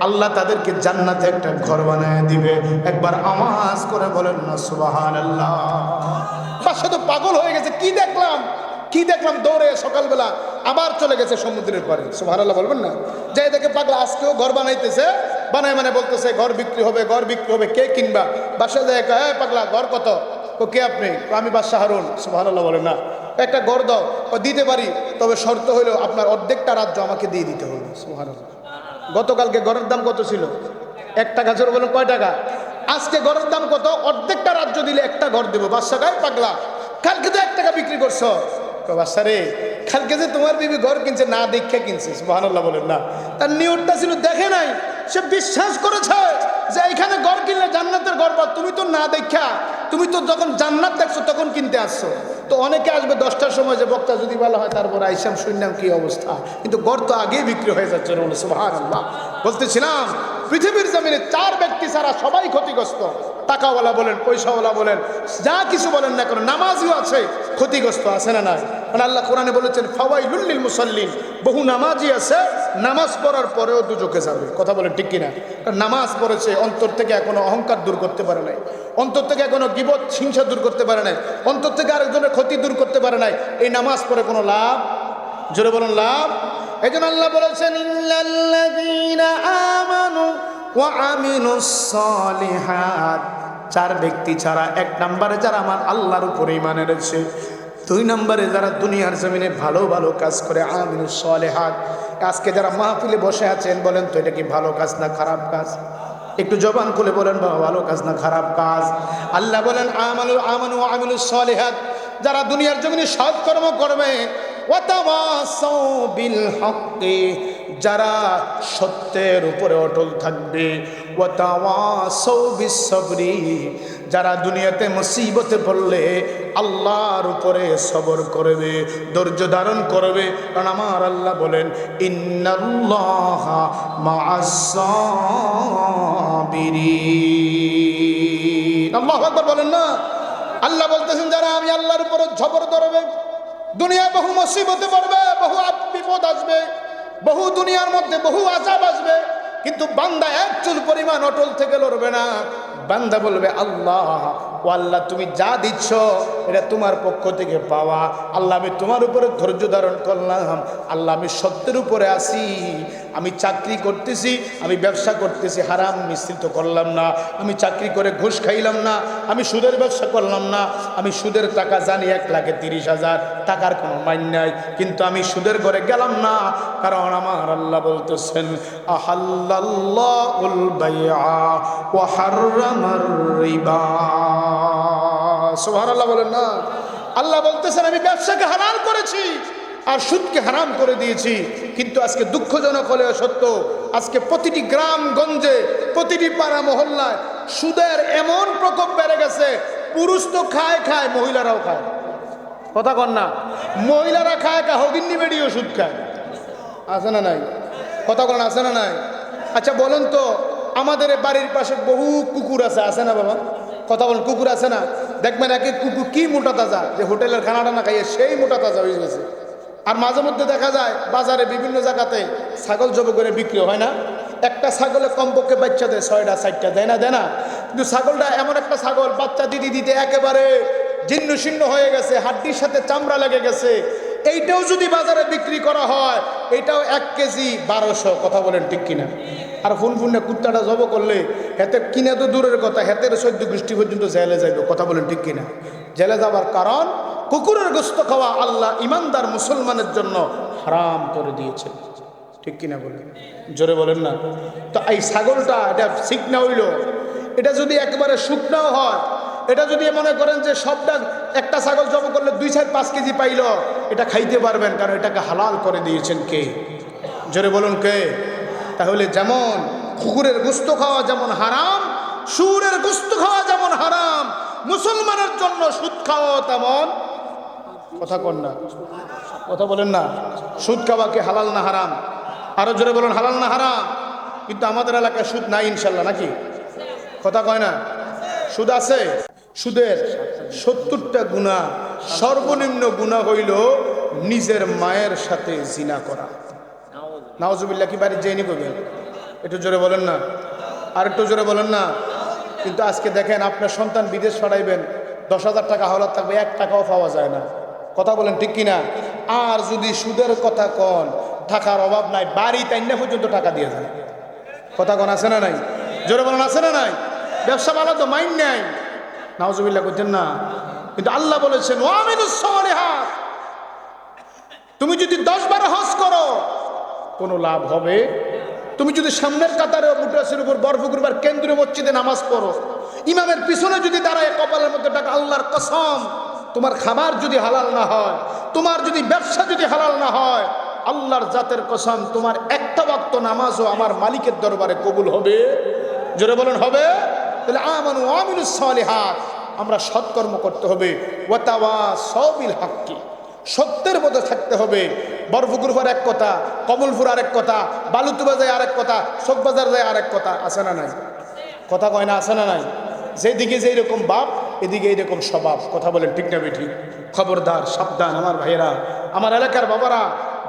আল্লাহ তাদেরকে জান্নাতে একটা ঘর বানায় দিবে। একবার আওয়াজ করে বলেন না সুবহানাল্লাহ। বাসা তো পাগল হয়ে গেছে, কি দেখলাম কি দেখলাম, দৌড়ে সকালবেলা আবার চলে গেছে সমুদ্রের পারে। সুবহানাল্লাহ বলবেন না। যাই দেখে পাগলা আজকেও ঘর বানাইতেছে, বানায় মানে বলতেছে ঘর বিক্রি হবে, ঘর বিক্রি হবে, কে কিনবা? বাসা যায় পাগলা ঘর কত? ও কে আপনি? আমি বাদশাহ হারুন। সুবহানাল্লাহ বলেন না। একটা ঘর দাও। ও দিতে পারি, তবে শর্ত হইলো আপনার অর্ধেকটা রাজ্য আমাকে দিয়ে দিতে হবে। সুবহানাল্লাহ। গতকালকে ঘরের দাম কত ছিল? 1 টাকা। জোরে বলুন কয় টাকা? আজকে ঘরের দাম কত? অর্ধেকটা রাজ্য দিলে একটা ঘর দেবো। বাদশাহ গায়ে পাগলা, কালকে তো 1 টাকা বিক্রি করছো। বাদশা রে, কালকে যে তোমার বিবি ঘর কিনছে না দেখে কিনছে। সুবহানাল্লাহ বলেন না। তার নিয়তটা ছিল দেখে নাই, সে বিশ্বাস করেছে যে এখানে ঘর কিনলে জান্নাতের ঘর পাও। তুমি তো না দেখা, তুমি তো যখন জান্নাত দেখছো তখন কিনতে আসছো। তো অনেকে আসবে 10টার সময়, যে বক্তা যদি ভালো হয় তারপর আইসাম শুনলাম কি অবস্থা, কিন্তু ঘর তো আগেই বিক্রি হয়ে যাচ্ছে। সুবহানাল্লাহ। বলতেছিলাম পৃথিবীর জমিনে 4 ব্যক্তি ছাড়া সবাই ক্ষতিগ্রস্ত। টাকাওয়ালা বলেন, পয়সাওয়ালা বলেন, যা কিছু বলেন না কেন, নামাজিও আছে ক্ষতিগ্রস্ত, আছে না নাই? মানে আল্লাহ কোরআনে বলেছেন ফাওয়াইলুল লিল মুসাল্লিন, বহু নামাজি আছে নামাজ পড়ার পরেও দুজকে যাবে। কথা বলেন ঠিক কিনা? কারণ নামাজ পড়েছে, অন্তর থেকে এখনো অহংকার দূর করতে পারে নাই, অন্তর থেকে এখনো গীবত হিংসা দূর করতে পারে নাই, অন্তর থেকে আরেকজনের ক্ষতি দূর করতে পারে নাই। এই নামাজ পড়ে কোনো লাভ? জোরে বলুন লাভ। এই জন্য আল্লাহ বলেছেন ইল্লাল্লাযীনা আমানু ওয়া আমিলুস সালিহাত, 4 ব্যক্তি ছাড়া, 1 নম্বরে যারা আমার আল্লাহর উপরে ঈমান এনেছে, 2 নম্বরে যারা দুনিয়ার জমিনে ভালো ভালো কাজ করে, আমিলুস সালিহাত। আজকে যারা মাহফিলে বসে আছেন বলেন তো এটা কি ভালো কাজ না খারাপ কাজ? একটু জবান খুলে বলেন বাবা, ভালো কাজ না খারাপ কাজ? আল্লাহ বলেন আমানু ওয়া আমিলুস সালিহাত, যারা দুনিয়ার জমিনে সৎকর্ম করবে, ওয়াতাওয়াসাউ বিল হক্কি, যারা সত্যের উপরে অটল থাকবে, ওয়াতাওয়াসাউ বিস সাবরি, যারা দুনিয়াতে মুসিবতে পড়লে আল্লাহর উপরে সবর করবে, ধৈর্য ধারণ করবে। কারণ আমার আল্লাহ বলেন ইন্নাল্লাহা মাআস সাবিরিন। আল্লাহু আকবার বলেন না। আল্লাহ বলতেছেন যারা আমি আল্লাহর উপরে সবর ধরবে, দুনিয়ায় বহু মুসিবতে পড়বে, বহু বিপদ আসবে, বহু দুনিয়ার মধ্যে বহু আযাব আসবে, কিন্তু বান্দা 1 চুল পরিমাণ অটল থেকে লড়বে না। বান্দা বলবে আল্লাহ, ও আল্লাহ তুমি যা দিচ্ছ এটা তোমার পক্ষ থেকে পাওয়া। আল্লাহ আমি তোমার উপরে ধৈর্য ধারণ করলাম, আল্লাহ আমি সত্যের উপরে আছি, আমি চাকরি করতেছি, আমি ব্যবসা করতেছি, হারাম মিশ্রিত করলাম না, আমি চাকরি করে ঘুষ খাইলাম না, আমি সুদের ব্যবসা করলাম না, আমি সুদের টাকা জানি 1,30,000 টাকার কোনো মান নাই, কিন্তু আমি সুদের ঘরে গেলাম না। কারণ আমার আল্লাহ বলতেছেন আহাল্লাল্লাহুল বাইআ ওয়া হাররামার রিবা। সুবহানাল্লাহ বলেন না। আল্লাহ বলতেছেন আমি ব্যবসাকে হালাল করেছি আর সুদকে হারাম করে দিয়েছি। কিন্তু আজকে দুঃখজনক হলেও সত্য, আজকে প্রতিটি গ্রাম গঞ্জে, প্রতিটি পাড়া মহল্লায় সুদের এমন প্রকোপ বেড়ে গেছে, পুরুষ তো খায় খায়, মহিলারাও খায়। কথা কন না? মহিলারা খায় খায়, হগিন্নি বেডিও সুদ খায়। আছে না নাই? কথা বলেন আছে না নাই? আচ্ছা বলেন তো, আমাদের বাড়ির পাশে বহু কুকুর আছে, আছে না বাবা? কথা বলেন, কুকুর আছে না? দেখবেন একে কুকুর কি মোটা তাজা, যে হোটেলের খানাটা না খাইয়ে সেই মোটা তাজা হয়ে গেছে। আর মাঝে মধ্যে দেখা যায় বাজারে বিভিন্ন জায়গাতে ছাগল জব করে বিক্রি হয় না? একটা ছাগলে কমপক্ষে বাচ্চা দেয় 6টা 4টা, দেয় না? দেয় না? কিন্তু ছাগলটা এমন একটা ছাগল, বাচ্চা দিতে দিতে একেবারে জীর্ণ শীর্ণ হয়ে গেছে, হাড্ডির সাথে চামড়া লেগে গেছে। এইটাও যদি বাজারে বিক্রি করা হয়, এটাও 1 কেজি 1200। কথা বলেন ঠিক কিনা? আর ফুনফুনে কুত্তাটা জব করলে হেতে কিনা তো দূরের কথা, হেতের 14 গোষ্ঠী পর্যন্ত জেলে যাইবে। কথা বলেন ঠিক কিনা? জেলে যাবার কারণ কুকুরের গোশত খাওয়া আল্লাহ ইমানদার মুসলমানের জন্য হারাম করে দিয়েছে। ঠিক কিনা বলেন? জোরে বলেন না। তো এই ছাগলটা এটা শুকনা হইল, এটা যদি একেবারে শুকনাও হয়, এটা যদি মনে করেন যে সবটা একটা ছাগল জব করলে 2-4-5 কেজি পাইল, এটা খাইতে পারবেন, কারণ এটাকে হালাল করে দিয়েছেন কে? জোরে বলুন কে? তাহলে যেমন কুকুরের গোশত খাওয়া যেমন হারাম, সুরের গোশত খাওয়া যেমন হারাম, মুসলমানের জন্য সুদ খাওয়া তেমন কথা কন না, কথা বলেন না। সুদ খাওয়া কি হালাল না হারাম? আরো জোরে বলেন হালাল না হারাম? কিন্তু আমাদের এলাকায় সুদ নাই ইনশাল্লাহ, নাকি? কথা কয় না? সুদ আছে। সুদের 70টা গুনাহ, সর্বনিম্ন গুনাহ হইল নিজের মায়ের সাথে জিনা করা। নাউজুবিল্লাহ। কি বাড়ি যায়নি করবেন? একটু জোরে বলেন না, আর একটু জোরে বলেন না। কিন্তু আজকে দেখেন, আপনার সন্তান বিদেশ পাঠাইবেন, 10,000 টাকা হাওলাত থাকবে, 1 টাকাও পাওয়া যায় না। কথা বলেন ঠিক কিনা? আর যদি সুদের কথা কন, টাকার অভাব নাই, বাড়ি তাইনা পর্যন্ত টাকা দিয়ে যায়। কথা কন আছে না নাই? জোরে বলেন আছে না নাই? ব্যবসা ভালো তো, মাইন্ড নাই। নাউজুবিল্লাহ করছেন না। কিন্তু আল্লাহ বলেছেন ওয়ামিলুস সালিহাত, তুমি যদি 10-12 হজ করো কোনো লাভ হবে? তুমি যদি সামনের কাতারে মুটাসের উপর বরফুকুরবার কেন্দ্রীয় মসজিদে নামাজ পড়ো, ইমামের পিছনে যদি দাঁড়ায় কপালের মধ্যে টাকা, আল্লাহর কসম, তোমার খাবার যদি হালাল না হয়, তোমার যদি ব্যবসা যদি হালাল না হয়, আল্লাহর জাতের কসম, তোমার একটা ওয়াক্ত নামাজও আমার মালিকের দরবারে কবুল হবে। জোরে বলেন হবে? তাহলে আমানু ওয়া আমিলুস সালিহাত, আমরা সৎকর্ম করতে হবে। ওয়া তাওয়াসাউ বিল হাক্কি, সত্যের মধ্যে থাকতে হবে। বরফুকুরফার এক কথা, কমলপুর আরেক কথা, বালুতুবা যায় আরেক কথা, শোকবাজার যায় আরেক কথা। আছে না নাই? কথা কয় না? আছে না নাই? যেদিকে যেই রকম বাপ, এদিকে এইরকম স্বভাব। কথা বলেন ঠিক না বেঠিক? খবরদার, সাবধান আমার ভাইয়েরা, আমার এলাকার বাবারা।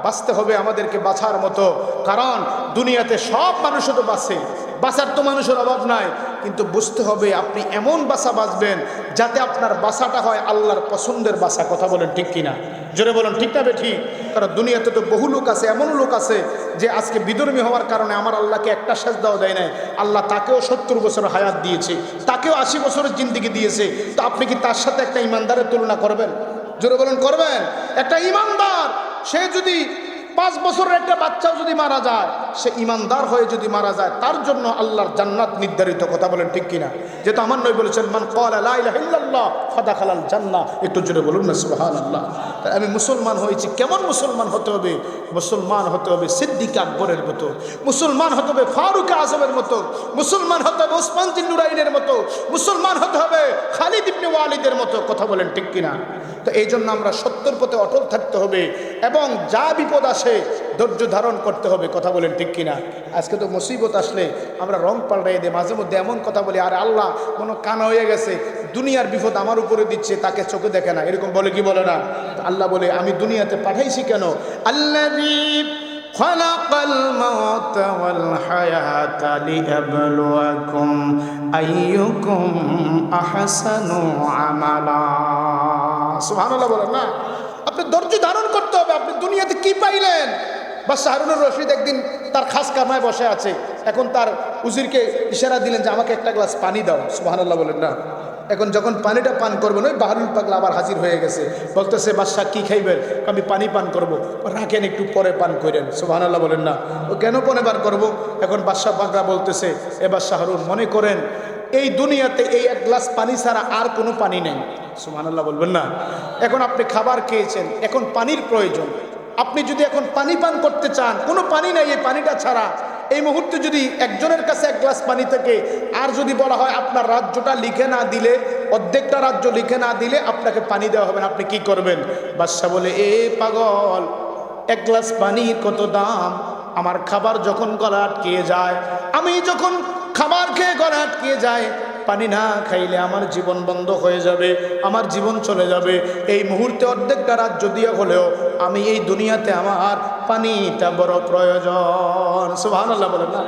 বাঁচতে হবে আমাদেরকে বাঁচার মতো, কারণ দুনিয়াতে সব মানুষও তো বাঁচে, বাঁচার তো মানুষের অভাব নাই। কিন্তু বুঝতে হবে আপনি এমন বাঁচা বাঁচবেন যাতে আপনার বাঁচাটা হয় আল্লাহর পছন্দের বাঁচা। কথা বলেন ঠিক কিনা? জোরে বলেন ঠিক না বেঠিক? কারণ দুনিয়াতে তো বহু লোক আছে, এমন লোক আছে যে আজকে বিধর্মী হওয়ার কারণে আমার আল্লাহকে একটা সেজদাও দেয় নাই। আল্লাহ তাকেও 70 বছর হায়াত দিয়েছে, তাকেও 80 বছরের জিন্দেগি দিয়েছে। তো আপনি কি তার সাথে একটা ইমানদারের তুলনা করবেন? জোরে বলেন করবেন? একটা ইমানদার, সে যদি 5 বছরের একটা বাচ্চাও যদি মারা যায়, সে ইমানদার হয়ে যদি মারা যায়, তার জন্য আল্লাহর জান্নাত নির্ধারিত। কথা বলেন ঠিক কিনা? যেটা আমার নবী বলেছেন, মান ক্বালা লা ইলাহা ইল্লাল্লাহ ফাদাখালাল জান্নাহ। একটু জোরে বলুন না সুবহানাল্লাহ। তাই আমি মুসলমান হয়েছি, কেমন মুসলমান হতে হবে? মুসলমান হতে হবে সিদ্দিক আকবরের মতো, মুসলমান হতে হবে ফারুক আজমের মতো, মুসলমান হতে হবে ওসমান জিন্নুরাইনের মতো, মুসলমান হতে হবে খালিদ ইবনে ওয়ালিদের মতো। কথা বলেন ঠিক কিনা? তো এই জন্য আমরা সত্যের পথে অটল থাকতে হবে এবং যা বিপদ আসে ধৈর্য ধারণ করতে হবে। কথা বলেন ঠিক কিনা? আজকে তো মুসিবত আসলে আমরা রং পাল্টাই দিই, মাঝে মধ্যে এমন কথা বলি, আরে আল্লাহ কোনো কানা হয়ে গেছে, দুনিয়ার বিপদ আমার উপরে দিচ্ছে, তাকে চোখে দেখে না, এরকম বলে কি বলে না? আল্লাহ বলে আমি দুনিয়াতে পাঠাইছি কেন? আল্লাযী খালাকাল মাউতা ওয়াল হায়াতা লিয়াবলুয়াকুম আইয়ুকুম আহসানু আমালা। সুবহানাল্লাহ বলেন না? আপনি ধৈর্য ধারণ করতে হবে। আপনি দুনিয়াতে কি পাইলেন? বাদশাহ হারুনুর রশিদ একদিন তার খাস কারনায় বসে আছে, এখন তার উজিরকে ইশারা দিলেন যে আমাকে একটা গ্লাস পানি দাও। সুবহানাল্লাহ বলেন না? এখন যখন পানিটা পান করবেন, ওই বাহারুল পাগলা আবার হাজির হয়ে গেছে, বলতেছে বাদশাহ কি খাইবেন? আমি পানি পান করবো। রাখেন, একটু পরে পান করেন। সুবহানাল্লাহ বলেন না? ও কেন পরে পান করবো? এখন বাদশাহ পাগলা বলতেছে, এ বাদশাহ হারুন, মনে করেন এই দুনিয়াতে এই এক গ্লাস পানি ছাড়া আর কোনো পানি নেই। সুবহানাল্লাহ বলবেন না? এখন আপনি খাবার খেয়েছেন, এখন পানির প্রয়োজন। আপনি যদি এখন পানি পান করতে চান, কোনো পানি নাই এই পানিটা ছাড়া, এই মুহূর্তে যদি একজনের কাছে এক গ্লাস পানি থাকে, আর যদি বলা হয় আপনার রাজ্যটা লিখে না দিলে, অর্ধেকটা রাজ্য লিখে না দিলে আপনাকে পানি দেওয়া হবে না, আপনি কি করবেন? বাদশা বলে, এ পাগল, এক গ্লাস পানির কত দাম? আমার খাবার যখন গলা আটকে যায়, আমি যখন খাবার খেয়ে গলা আটকে যায়, পানি না খাইলে আমার জীবন বন্ধ হয়ে যাবে, আমার জীবন চলে যাবে। এই মুহূর্তে অর্ধেকটা রাজ্য দিয়ে হলেও আমি এই দুনিয়াতে আমার পানিটা বড় প্রয়োজন। সুবহানাল্লাহ বলেন না?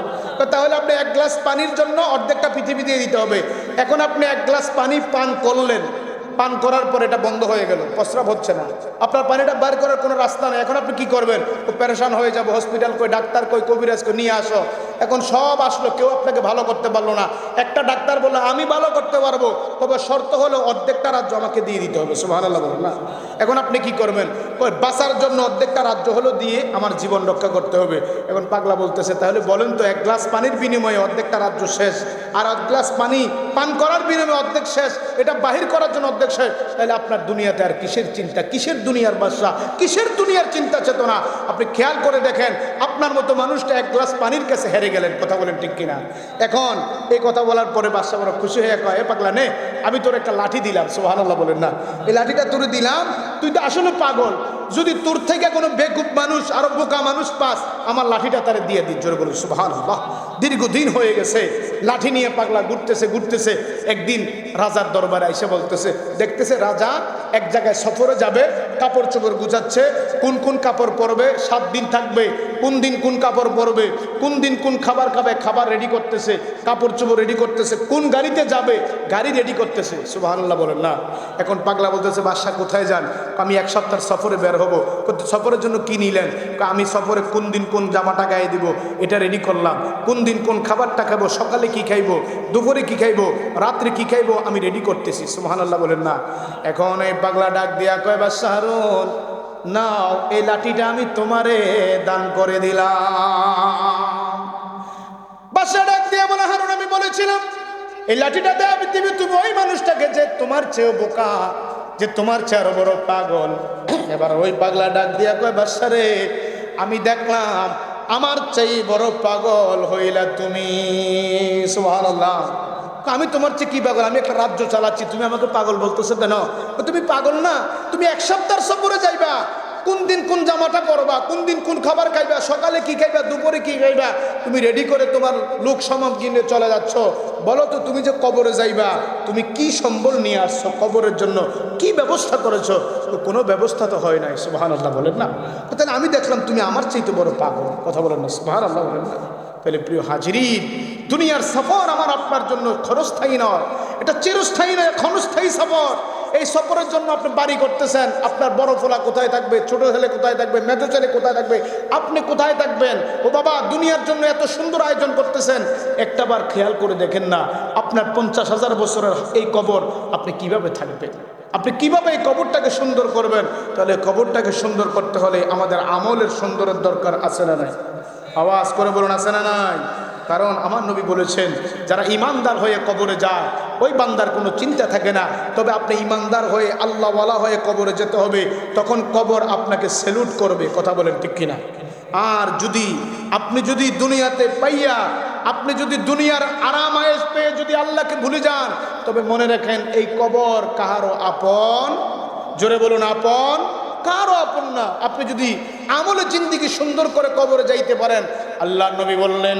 তাহলে আপনি এক গ্লাস পানির জন্য অর্ধেকটা পৃথিবী দিয়ে দিতে হবে। এখন আপনি এক গ্লাস পানি পান করলেন, পান করার পর এটা বন্ধ হয়ে গেল, প্রস্রাব হচ্ছে না, আপনার পানিটা বার করার কোনো রাস্তা নেই। এখন আপনি কি করবেন? ও পেরেশান হয়ে যাবো, হসপিটাল কই, ডাক্তার কই, কবিরাজ কই, নিয়ে আসো। এখন সব আসলো, কেউ আপনাকে ভালো করতে পারলো না। একটা ডাক্তার বললো আমি ভালো করতে পারবো, তবে শর্ত হলো অর্ধেকটা রাজ্য আমাকে দিয়ে দিতে হবে। সুবহানাল্লাহ বলেন না? এখন আপনি কি করবেন? বাঁচার জন্য অর্ধেকটা রাজ্য হলো দিয়ে আমার জীবন রক্ষা করতে হবে। এখন পাগলা বলতেছে, তাহলে বলেন তো, এক গ্লাস পানির বিনিময়ে অর্ধেকটা রাজ্য শেষ, আর এক গ্লাস পানি পান করার বিনিময়ে অর্ধেক শেষ, এটা বাহির করার জন্য অর্ধেক দেখছে, তাহলে আপনার দুনিয়াতে আর কিসের চিন্তা, কিসের দুনিয়ার বাদশা, কিসের দুনিয়ার চিন্তা চেতনা? আপনি খেয়াল করে দেখেন, আপনার মতো মানুষটা এক গ্লাস পানির কাছে হেরে গেলেন, কথা বলেন ঠিক কিনা? এখন এই কথা বলার পরে বাদশা বড় খুশি হয়ে কয়, এ পাগলা নে, আমি তোর একটা লাঠি দিলাম। সুবহানাল্লাহ বলেন না? এই লাঠিটা তোরে দিলাম, তুই তো আসলে পাগল, যদি তোর থেকে কোনো বেকুব মানুষ আরো বোকা মানুষ পাস, আমার লাঠিটা তারে দিয়ে দিন। জোরে বলুন সুবহানাল্লাহ। দীর্ঘদিন হয়ে গেছে লাঠি নিয়ে পাগলা ঘুরতেছে ঘুরতেছে, একদিন রাজার দরবারে এসে বলতেছে, দেখতেছে রাজা এক জায়গায় সফরে যাবে, কাপড় চোপড় গুছাচ্ছে, কোন কোন কাপড় পরবে, 7 দিন থাকবে, কোন দিন কোন কাপড় পরবে, কোন দিন কোন খাবার খাবে, খাবার রেডি করতেছে, কাপড় চোপড় রেডি করতেছে, কোন গাড়িতে যাবে, গাড়ি রেডি করতেছে। সুবহানাল্লাহ বলেন না? এখন পাগলা বলতেছে, বাদশা কোথায় যান? আমি 1 সপ্তাহ সফরে বের হবো। সফরের জন্য কি নিলেন? আমি সফরে কোন দিন কোন জামাটা গায়ে দিব এটা রেডি করলাম, কোন দিন কোন খাবারটা খাবো, সকালে কি খাইবো, দুপুরে কি খাইবো, রাত্রে কি খাইবো, আমি রেডি করতেছি। সুবহানাল্লাহ বলেন না? এখন এই পাগলা ডাক দিয়া কয়, বাদশা হারুন, নাও এই লাঠিটা আমি তোমারে দান করে দিলাম। বাদশা ডাক দিয়া বলে, হারুন আমি বলেছিলাম এই লাঠিটা দেয়া দিবি তুমি ওই মানুষটাকে যে তোমার চেয়েও বোকা, যে তোমার চেয়ে আরো বড় পাগল। এবার ওই পাগলা ডাক দিয়া কয়, বাদশা রে, আমি দেখলাম আমার চেয়ে বড় পাগল হইলা তুমি। সুবহানাল্লাহ। আমি তোমার চেয়ে কি পাগল? আমি একটা রাজ্য চালাচ্ছি, তুমি আমাকে পাগল বলতেছো কেন? তুমি পাগল না, তুমি 1 সপ্তাহ সফরে যাইবা, কোন দিন কোন জামাটা পরবা, কোন দিন কোন খাবার খাইবা, সকালে কি খাইবা, দুপুরে কি খাইবা, তুমি রেডি করে তোমার লোক সমাজ কিনে চলে যাচ্ছ। বলো তো, তুমি যে কবরে যাইবা, তুমি কি সম্বল নিয়ে আসছো কবরের জন্য, কি ব্যবস্থা করেছো? কোনো ব্যবস্থা তো হয় নাই। সুবহানাল্লাহ বলেন না? তাহলে আমি দেখলাম তুমি আমার চাইতে বড় পাগল, কথা বলেন না? সুবহানাল্লাহ বলেন না? তাহলে প্রিয় হাজিরিন, দুনিয়ার সফর আমার আপনার জন্য ক্ষণস্থায়ী নয়, এটা চিরস্থায়ী নয়, ক্ষণস্থায়ী সফর। এই সফরের জন্য আপনি বাড়ি করতেছেন, আপনার বড় ফোলা কোথায় থাকবে, ছোট ছেলে কোথায় থাকবে, মেজো ছেলে কোথায় থাকবে, আপনি কোথায় থাকবেন? ও বাবা, দুনিয়ার জন্য এত সুন্দর আয়োজন করতেছেন, একটাবার খেয়াল করে দেখেন না, আপনার 50,000 বছরের এই কবর আপনি কিভাবে থাকবেন? আপনি কিভাবে এই কবরটাকে সুন্দর করবেন? তাহলে কবরটাকে সুন্দর করতে হলে আমাদের আমলের সুন্দরের দরকার আছে না নাই? আওয়াজ করে বলুন, আছে না নাই? কারণ আমার নবী বলেছেন, যারা ইমানদার হয়ে কবরে যায় ওই বান্দার কোনো চিন্তা থাকে না। তবে আপনি ইমানদার হয়ে আল্লাহওয়ালা হয়ে কবরে যেতে হবে, তখন কবর আপনাকে স্যালুট করবে, কথা বলেন ঠিক কিনা? আর আপনি যদি দুনিয়াতে পাইয়া, আপনি যদি দুনিয়ার আরাম আয়েশ পেয়ে যদি আল্লাহকে ভুলে যান, তবে মনে রাখেন এই কবর কাহারও আপন। জোরে বলুন, আপন কারো আপন না। আপনি যদি আমলে জিন্দেগি সুন্দর করে কবরে যাইতে পারেন, আল্লাহর নবী বললেন,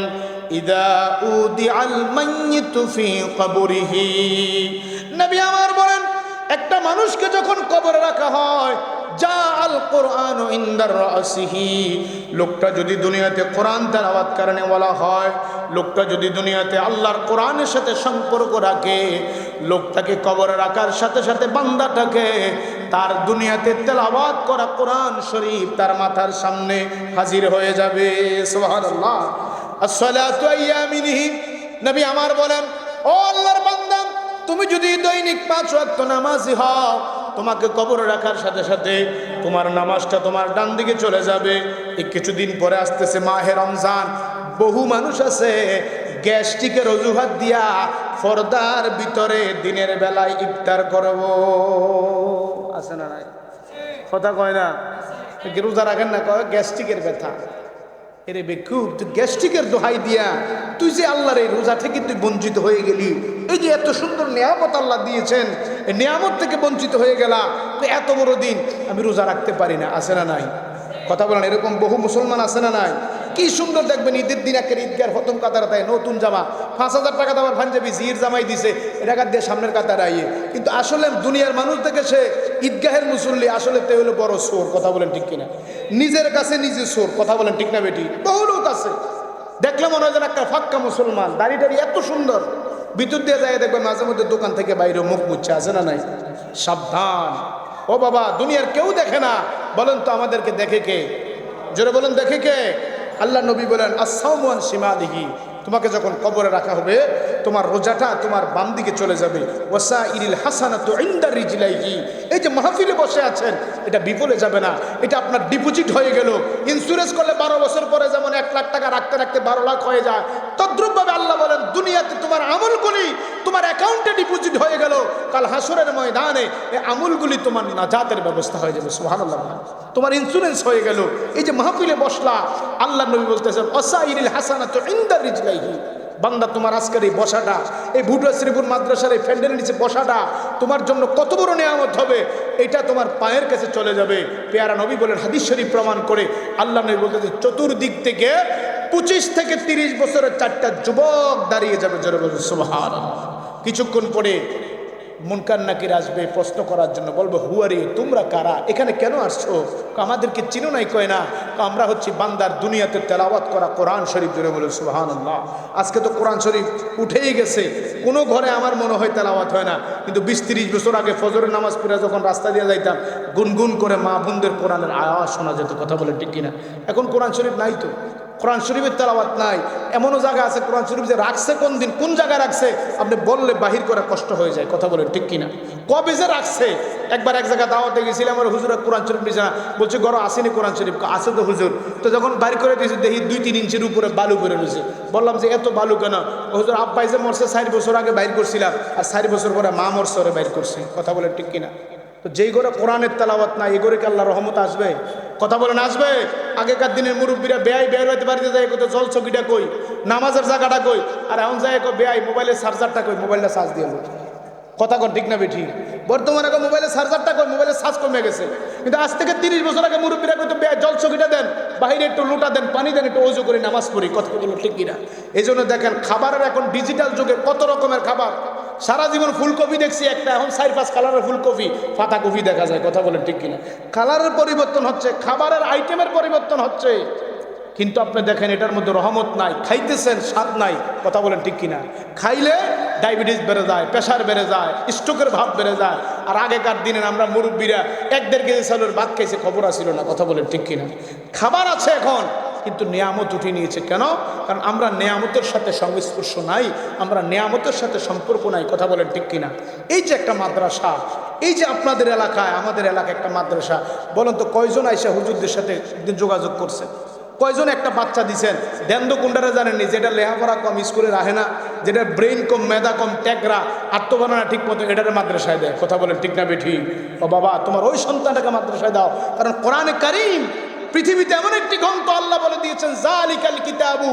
ইদা উদিআল মাইয়িতু ফি কবরিহি, নবী আমার বলেন, একটা মানুষকে যখন কবরে রাখা হয়, যা আল কোরআন ইনদার রাসিহি, লোকটা যদি দুনিয়াতে কোরআন তেলাওয়াত কারণে বলা হয়, লোকটা যদি দুনিয়াতে আল্লাহর কোরআনের সাথে সম্পর্ক রাখে, লোকটাকে কবরে রাখার সাথে সাথে বান্দাটাকে তার দুনিয়াতে তেলাওয়াত করা কোরআন শরীফ তার মাথার সামনে হাজির হয়ে যাবে। সুবহানাল্লাহ। আসসালাতু আইয়ামিনিহি, নবী আমার বলেন, ও আল্লাহর বান্দা, তুমি যদি দৈনিক 5 ওয়াক্ত নামাজি হও, তোমাকে কবরে রাখার সাথে সাথে তোমার নামাজটা তোমার ডান দিকে চলে যাবে। এই কিছুদিন পরে আসতেছে মাহে রমজান, বহু মানুষ আছে গ্যাস্ট্রিকের অজুহাত দিয়া পর্দার ভিতরে দিনের বেলায় ইফতার করব, আছে না নাই? কথা কয় না? রোজা রাখেন না, কয় গ্যাস্ট্রিকের ব্যথা। এরে বেকুব, তুই গ্যাস্ট্রিকের দোহাই দিয়া তুই যে আল্লাহর এই রোজা থেকে তুই বঞ্চিত হয়ে গেলি। এই যে এত সুন্দর নিয়ামত আল্লাহ দিয়েছেন, এই নিয়ামত থেকে বঞ্চিত হয়ে গেলা। তুই এত বড় দিন আমি রোজা রাখতে পারি না, আছে না নাই? কথা বলেন, এরকম বহু মুসলমান আছে না নাই? কি সুন্দর দেখবেন, ঈদের দিন একের ঈদগার প্রথম কাতার তাই নতুন জামা, 5,000 টাকা দামের পাঞ্জাবি জির জামাই দিছে, টাকা দিয়ে সামনের কাতার আইয়ে। কিন্তু আসলে দুনিয়ার মানুষ দেখে সে ঈদগাহের মুসল্লি, আসলে তে হলো বড় সোর। কথা বলেন ঠিক কিনা? নিজের কাছে নিজে সোর। কথা বলেন ঠিক না বেটি? বহু লোক আছে, দেখলে মনে হয় যেন একটা ফাক্কা মুসলমান, দাড়ি টাড়ি এত সুন্দর, ভিতর দিয়ে যায় দেখবেন মাঝে মধ্যে দোকান থেকে বাইরে মুখ মুচ্ছে, আছে না নাই? সাবধান। ও বাবা, দুনিয়ার কেউ দেখে না, বলেন তো আমাদেরকে দেখে কে? জোরে বলেন, দেখে কে? আল্লাহ নবী বলেন, আসসাওমু আন শিমালিহি, তোমাকে যখন কবরে রাখা হবে তোমার রোজাটা তোমার বাম দিকে চলে যাবে। ওয়াসাইরিল হাসানাতু ইনদা রিজলাইহি, এই যে মাহফিলে বসে আছেন এটা বিফলে যাবে না, এটা আপনার ডিপোজিট হয়ে গেল। ইন্স্যুরেন্স করলে 12 বছর পরে যেমন 1 লাখ টাকা রাখতে রাখতে 12 লাখ হয়ে যায়, তদ্রূপভাবে আল্লাহ বলেন দুনিয়াতে তোমার আমলগুলি তোমার অ্যাকাউন্টে ডিপোজিট হয়ে গেল, কাল হাসরের ময়দানে এই আমলগুলি তোমার নাজাতের ব্যবস্থা হয়ে যাবে। সুবহানাল্লাহ, তোমার ইন্স্যুরেন্স হয়ে গেল। এই যে মাহফিলে বসলা, আল্লাহ নবী বলতেছেন ওয়াসাইরিল হাসানাতু ইনদা রিজলাইহি, বান্দা তোমার আজকের এই বসাটা, এই ভুটুয়া শ্রীপুর মাদ্রাসার এই ফ্যান্ডেলের নিচে বসাটা তোমার জন্য কত বড় নিয়ামত হবে, এটা তোমার পায়ের কাছে চলে যাবে। পেয়ারা নবী বলেন, হাদিস শরীফ প্রমাণ করে আল্লাহ নবী বলতেছে চতুর্দিক থেকে 25 থেকে 30 বছরের 4টা যুবক দাঁড়িয়ে যাবে। জোরে বলুন সুবহানাল্লাহ। কিছুক্ষণ পরে মুনকার নাকির আসবে প্রশ্ন করার জন্য, বলবো হুয়ারি, তোমরা কারা, এখানে কেন আসছো? আমাদেরকে চিনো নাই, কয় না, আমরা হচ্ছি বান্দার দুনিয়াতে তেলাওয়াত করা কোরআন শরীফ। জোরে বলে সুবহানাল্লাহ। আজকে তো কোরআন শরীফ উঠেই গেছে, কোনো ঘরে আমার মনে হয় তেলাওয়াত হয় না, কিন্তু 20-30 বছর আগে ফজরের নামাজ পড়ে যখন রাস্তা দিয়ে যাইতাম গুনগুন করে মা বোনদের কোরআনের আওয়াজ শোনা যেত। কথা বলে ঠিক কিনা? এখন কোরআন শরীফ নাই তো, কোরআন শরীফের তেলাওয়াত নাই। এমনও জায়গা আছে কোরআন শরীফ যে রাখছে কোন দিন কোন জায়গায় রাখছে আপনি বললে বাহির করা কষ্ট হয়ে যায়। কথা বলেন ঠিক কিনা? কবে যে রাখছে। একবার এক জায়গায় দাওয়াতে গেছিলাম, আমার হুজুর কোরআন শরীফ নিছে না, বলছে ঘর আসেনি কোরআন শরীফ, আছে তো হুজুর। তো যখন বাইর করে দিয়েছি দেখি 2-3 ইঞ্চির উপরে বালু করে রয়েছে। বললাম যে এত বালু কেন? হুজুর আব্বাই যে মরছে 4 বছর আগে বাইর করছিলাম, আর 4 বছর পরে মা মরছে ওরে বাইর করছি। কথা বলেন ঠিক কিনা? তো যেই ঘরে কোরআনের তেলাওয়াত নাই, এই ঘরে কি আল্লাহর রহমত আসবে? কথা বলেন আসবে? আগেকার দিনের মুরব্বীরা বেয়াই হইতে বাড়িতে যায়, কত জল চকিটা কই, নামাজের জায়গাটা কই, আর এখন যায় বেয়াই মোবাইলের চার্জারটা কই, মোবাইলটা চার্জ দিয়ে। কথা কর ঠিক না বেঠি? বর্তমানে এখন মোবাইলের চার্জারটা কই, মোবাইলের চার্জ কমে গেছে। কিন্তু আজ থেকে 30 বছর আগে মুরব্বীরা কত বেয়াই জল চকিটা দেন, বাহিরে একটু লোটা দেন, পানি দেন, একটু ওযু করে নামাজ পড়ি। কথা বলো ঠিক কিনা? এই জন্য দেখেন খাবারের এখন ডিজিটাল যুগে কত রকমের খাবার। সারা জীবন ফুলকপি দেখছি একটা, এখন 4-5 কালারের ফুলকপি, পাতাকপি দেখা যায়। কথা বলেন ঠিক কিনা? কালারের পরিবর্তন হচ্ছে, খাবারের আইটেমের পরিবর্তন হচ্ছে, কিন্তু আপনি দেখেন এটার মধ্যে রহমত নাই, খাইতেছেন স্বাদ নাই। কথা বলেন ঠিক কিনা? খাইলে ডায়াবেটিস বেড়ে যায়, প্রেশার বেড়ে যায়, স্ট্রোকের ভাব বেড়ে যায়। আর আগেকার দিনের আমরা মুরব্বীরা 1-1.5 কেজি চালের ভাত খাইছে, খবর আসিল না। কথা বলেন ঠিক কিনা? খাবার আছে এখন, কিন্তু নেয়ামত উঠে নিয়েছে। কেন? কারণ আমরা নেয়ামতের সাথে সংস্পর্শ নাই, আমরা নেয়ামতের সাথে সম্পর্ক নাই। কথা বলেন ঠিক কিনা? এই যে একটা মাদ্রাসা, এই যে আপনাদের এলাকায়, আমাদের এলাকায় একটা মাদ্রাসা, বলেন তো কয়জন আইসা হুজুরদের সাথে যোগাযোগ করছে? কয়জন একটা বাচ্চা দিছেন? দেন তো কোনটারে জানেননি? যেটা লেখাপড়া কম, স্কুলে রাখে না, যেটা ব্রেইন কম, মেধা কম, ট্যাগরা, আত্মগণনা ঠিক মতো, এটারে মাদ্রাসায় দেয়। কথা বলেন ঠিক না বেঠি? ও বাবা, তোমার ওই সন্তানটাকে মাদ্রাসায় দাও, কারণ কোরআনে কারীম পৃথিবীতে এমন একটি গ্রন্থ আল্লাহ বলে দিয়েছেন, যালিকাল কিতাবু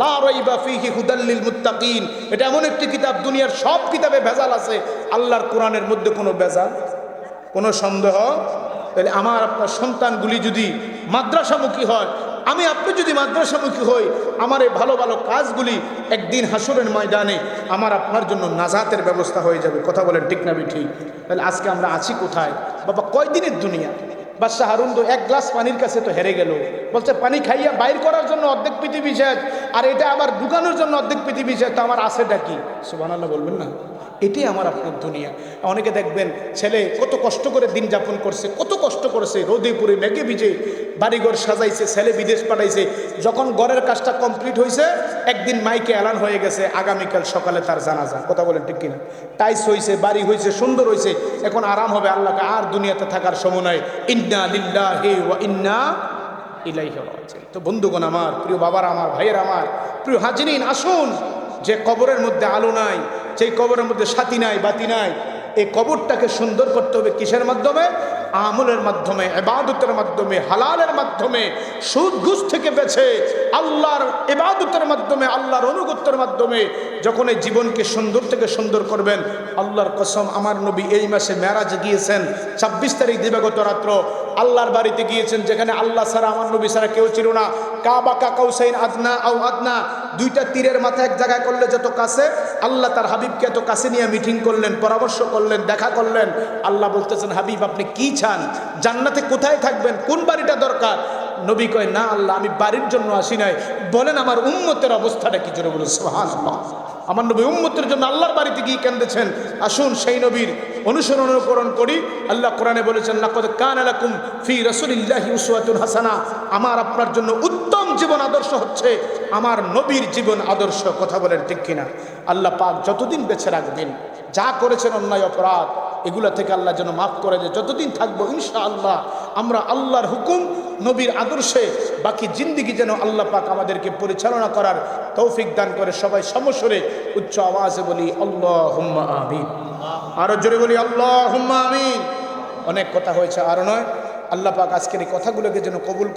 লা রাইবা ফীহি হুদাল লিল মুত্তাকিন। এটা এমন একটি কিতাব, দুনিয়ার সব কিতাবে ভেজাল আছে, আল্লাহর কোরআনের মধ্যে কোনো ভেজাল, কোনো সন্দেহ। তাহলে আমার আপনার সন্তানগুলি যদি মাদ্রাসামুখী হয়, আমি আপনি যদি মাদ্রাসামুখী হই, আমার এই ভালো ভালো কাজগুলি একদিন হাসরের ময়দানে আমার আপনার জন্য নাজাতের ব্যবস্থা হয়ে যাবে। কথা বলেন ঠিক না ঠিক? তাহলে আজকে আমরা আছি কোথায় বাবা? কয়দিনের দুনিয়া? বাদশাহ হারুন তো 1 গ্লাস পানির কাছে তো হেরে গেল, বলছে পানি খাইয়া বাইর করার জন্য অর্ধেক পৃথিবী শেষ, আর এটা আবার ঢুকানোর জন্য অর্ধেক পৃথিবী শেষ, তো আমার আছেটা কি? সুবহানাল্লাহ বলবেন না? এটাই আমার আপনার দুনিয়া। অনেকে দেখবেন ছেলে কত কষ্ট করে দিন যাপন করছে, কত কষ্ট করেছে, রোদে পুরে মেঘে ভিজে বাড়িঘর সাজাইছে, ছেলে বিদেশ পাঠাইছে। যখন ঘরের কাজটা কমপ্লিট হয়েছে, একদিন মাইকে এলান হয়ে গেছে আগামীকাল সকালে তার জানাজা। কথা বলেন ঠিক কিনা? টাইস হয়েছে, বাড়ি হয়েছে, সুন্দর হয়েছে, এখন আরাম হবে, আল্লাহকে আর দুনিয়াতে থাকার সময় নয়। ইন্না লিল্লাহি ওয়া ইন্না ইলাইহি রাজিউন। তো বন্ধুগণ আমার, প্রিয় বাবার আমার, ভাইয়ের আমার, প্রিয় হাজিরিন, আসুন, যে কবরের মধ্যে আলো নাই, সেই কবরের মধ্যে সাথী নাই, বাতি নাই, এই কবরটাকে সুন্দর করতে হবে কিসের মাধ্যমে? আমলের মাধ্যমে, ইবাদতের মাধ্যমে, হালালের মাধ্যমে, সুদ ঘুষ থেকে বেঁচে আল্লাহর ইবাদতের মাধ্যমে, আল্লাহর অনুগত্যের মাধ্যমে যখন এই জীবনকে সুন্দর থেকে সুন্দর করবেন। আল্লাহর কসম, আমার নবী এই মাসে মেরাজে গিয়েছেন, 26 তারিখ দিবাগত রাত্র আল্লাহর বাড়িতে গিয়েছেন, যেখানে আল্লাহ ছাড়া, আমার নবী ছাড়া কেউ ছিল না। কাবা কাউসাইন আদনা আও আদনা, 2টা তীরের মাথা এক জায়গায় করলে যত কাছে, আল্লাহ তার হাবিবকে এত কাছে নিয়ে মিটিং করলেন, পরামর্শ করলেন, দেখা করলেন। আল্লাহ বলতেছেন, হাবিব আপনি কি চান? জান্নাতে কোথায় থাকবেন? কোন বাড়িটা দরকার? নবী কয়, না আল্লাহ, আমি বাড়ির জন্য আসি নাই, বলেন আমার উম্মতের অবস্থাটা কি? জোরে বলে সুবহানাল্লাহ। আমার নবী উম্মতের জন্য আল্লাহর বাড়িতে গিয়ে কেঁদেছেন। আসুন সেই নবীর অনুকরণ করি। আল্লাহ কোরআনে বলেছেন, লাকাদ কানা লাকুম ফি রাসূলিল্লাহি উসওয়াতুন হাসানাহ, আমার আপনার জন্য উত্তম জীবন আদর্শ হচ্ছে আমার নবীর জীবন আদর্শ। কথা বলেন ঠিক কিনা? আল্লাহ পাক যতদিন বেঁচে রাখবেন, যা করেছেন অন্যায় অপরাধ এগুলা থেকে আল্লাহ যেন মাফ করে যে যতদিন থাকবো ইনশাআল্লাহ আমরা আল্লাহর হুকুম নবীর আদর্শে বাকি জিন্দিগি যেন আল্লাহ পাক আমাদেরকে পরিচালনা করার তৌফিক দান করে। সবাই সমস্বরে উচ্চ আওয়াজে বলি আল্লাহুম্মা আমিন। আরো জোরে বলি আল্লাহুম্মা আমিন। অনেক কথা হয়েছে, আর নয়। আল্লাহ পাক আজকের এই কথাগুলোকে যেন কবুল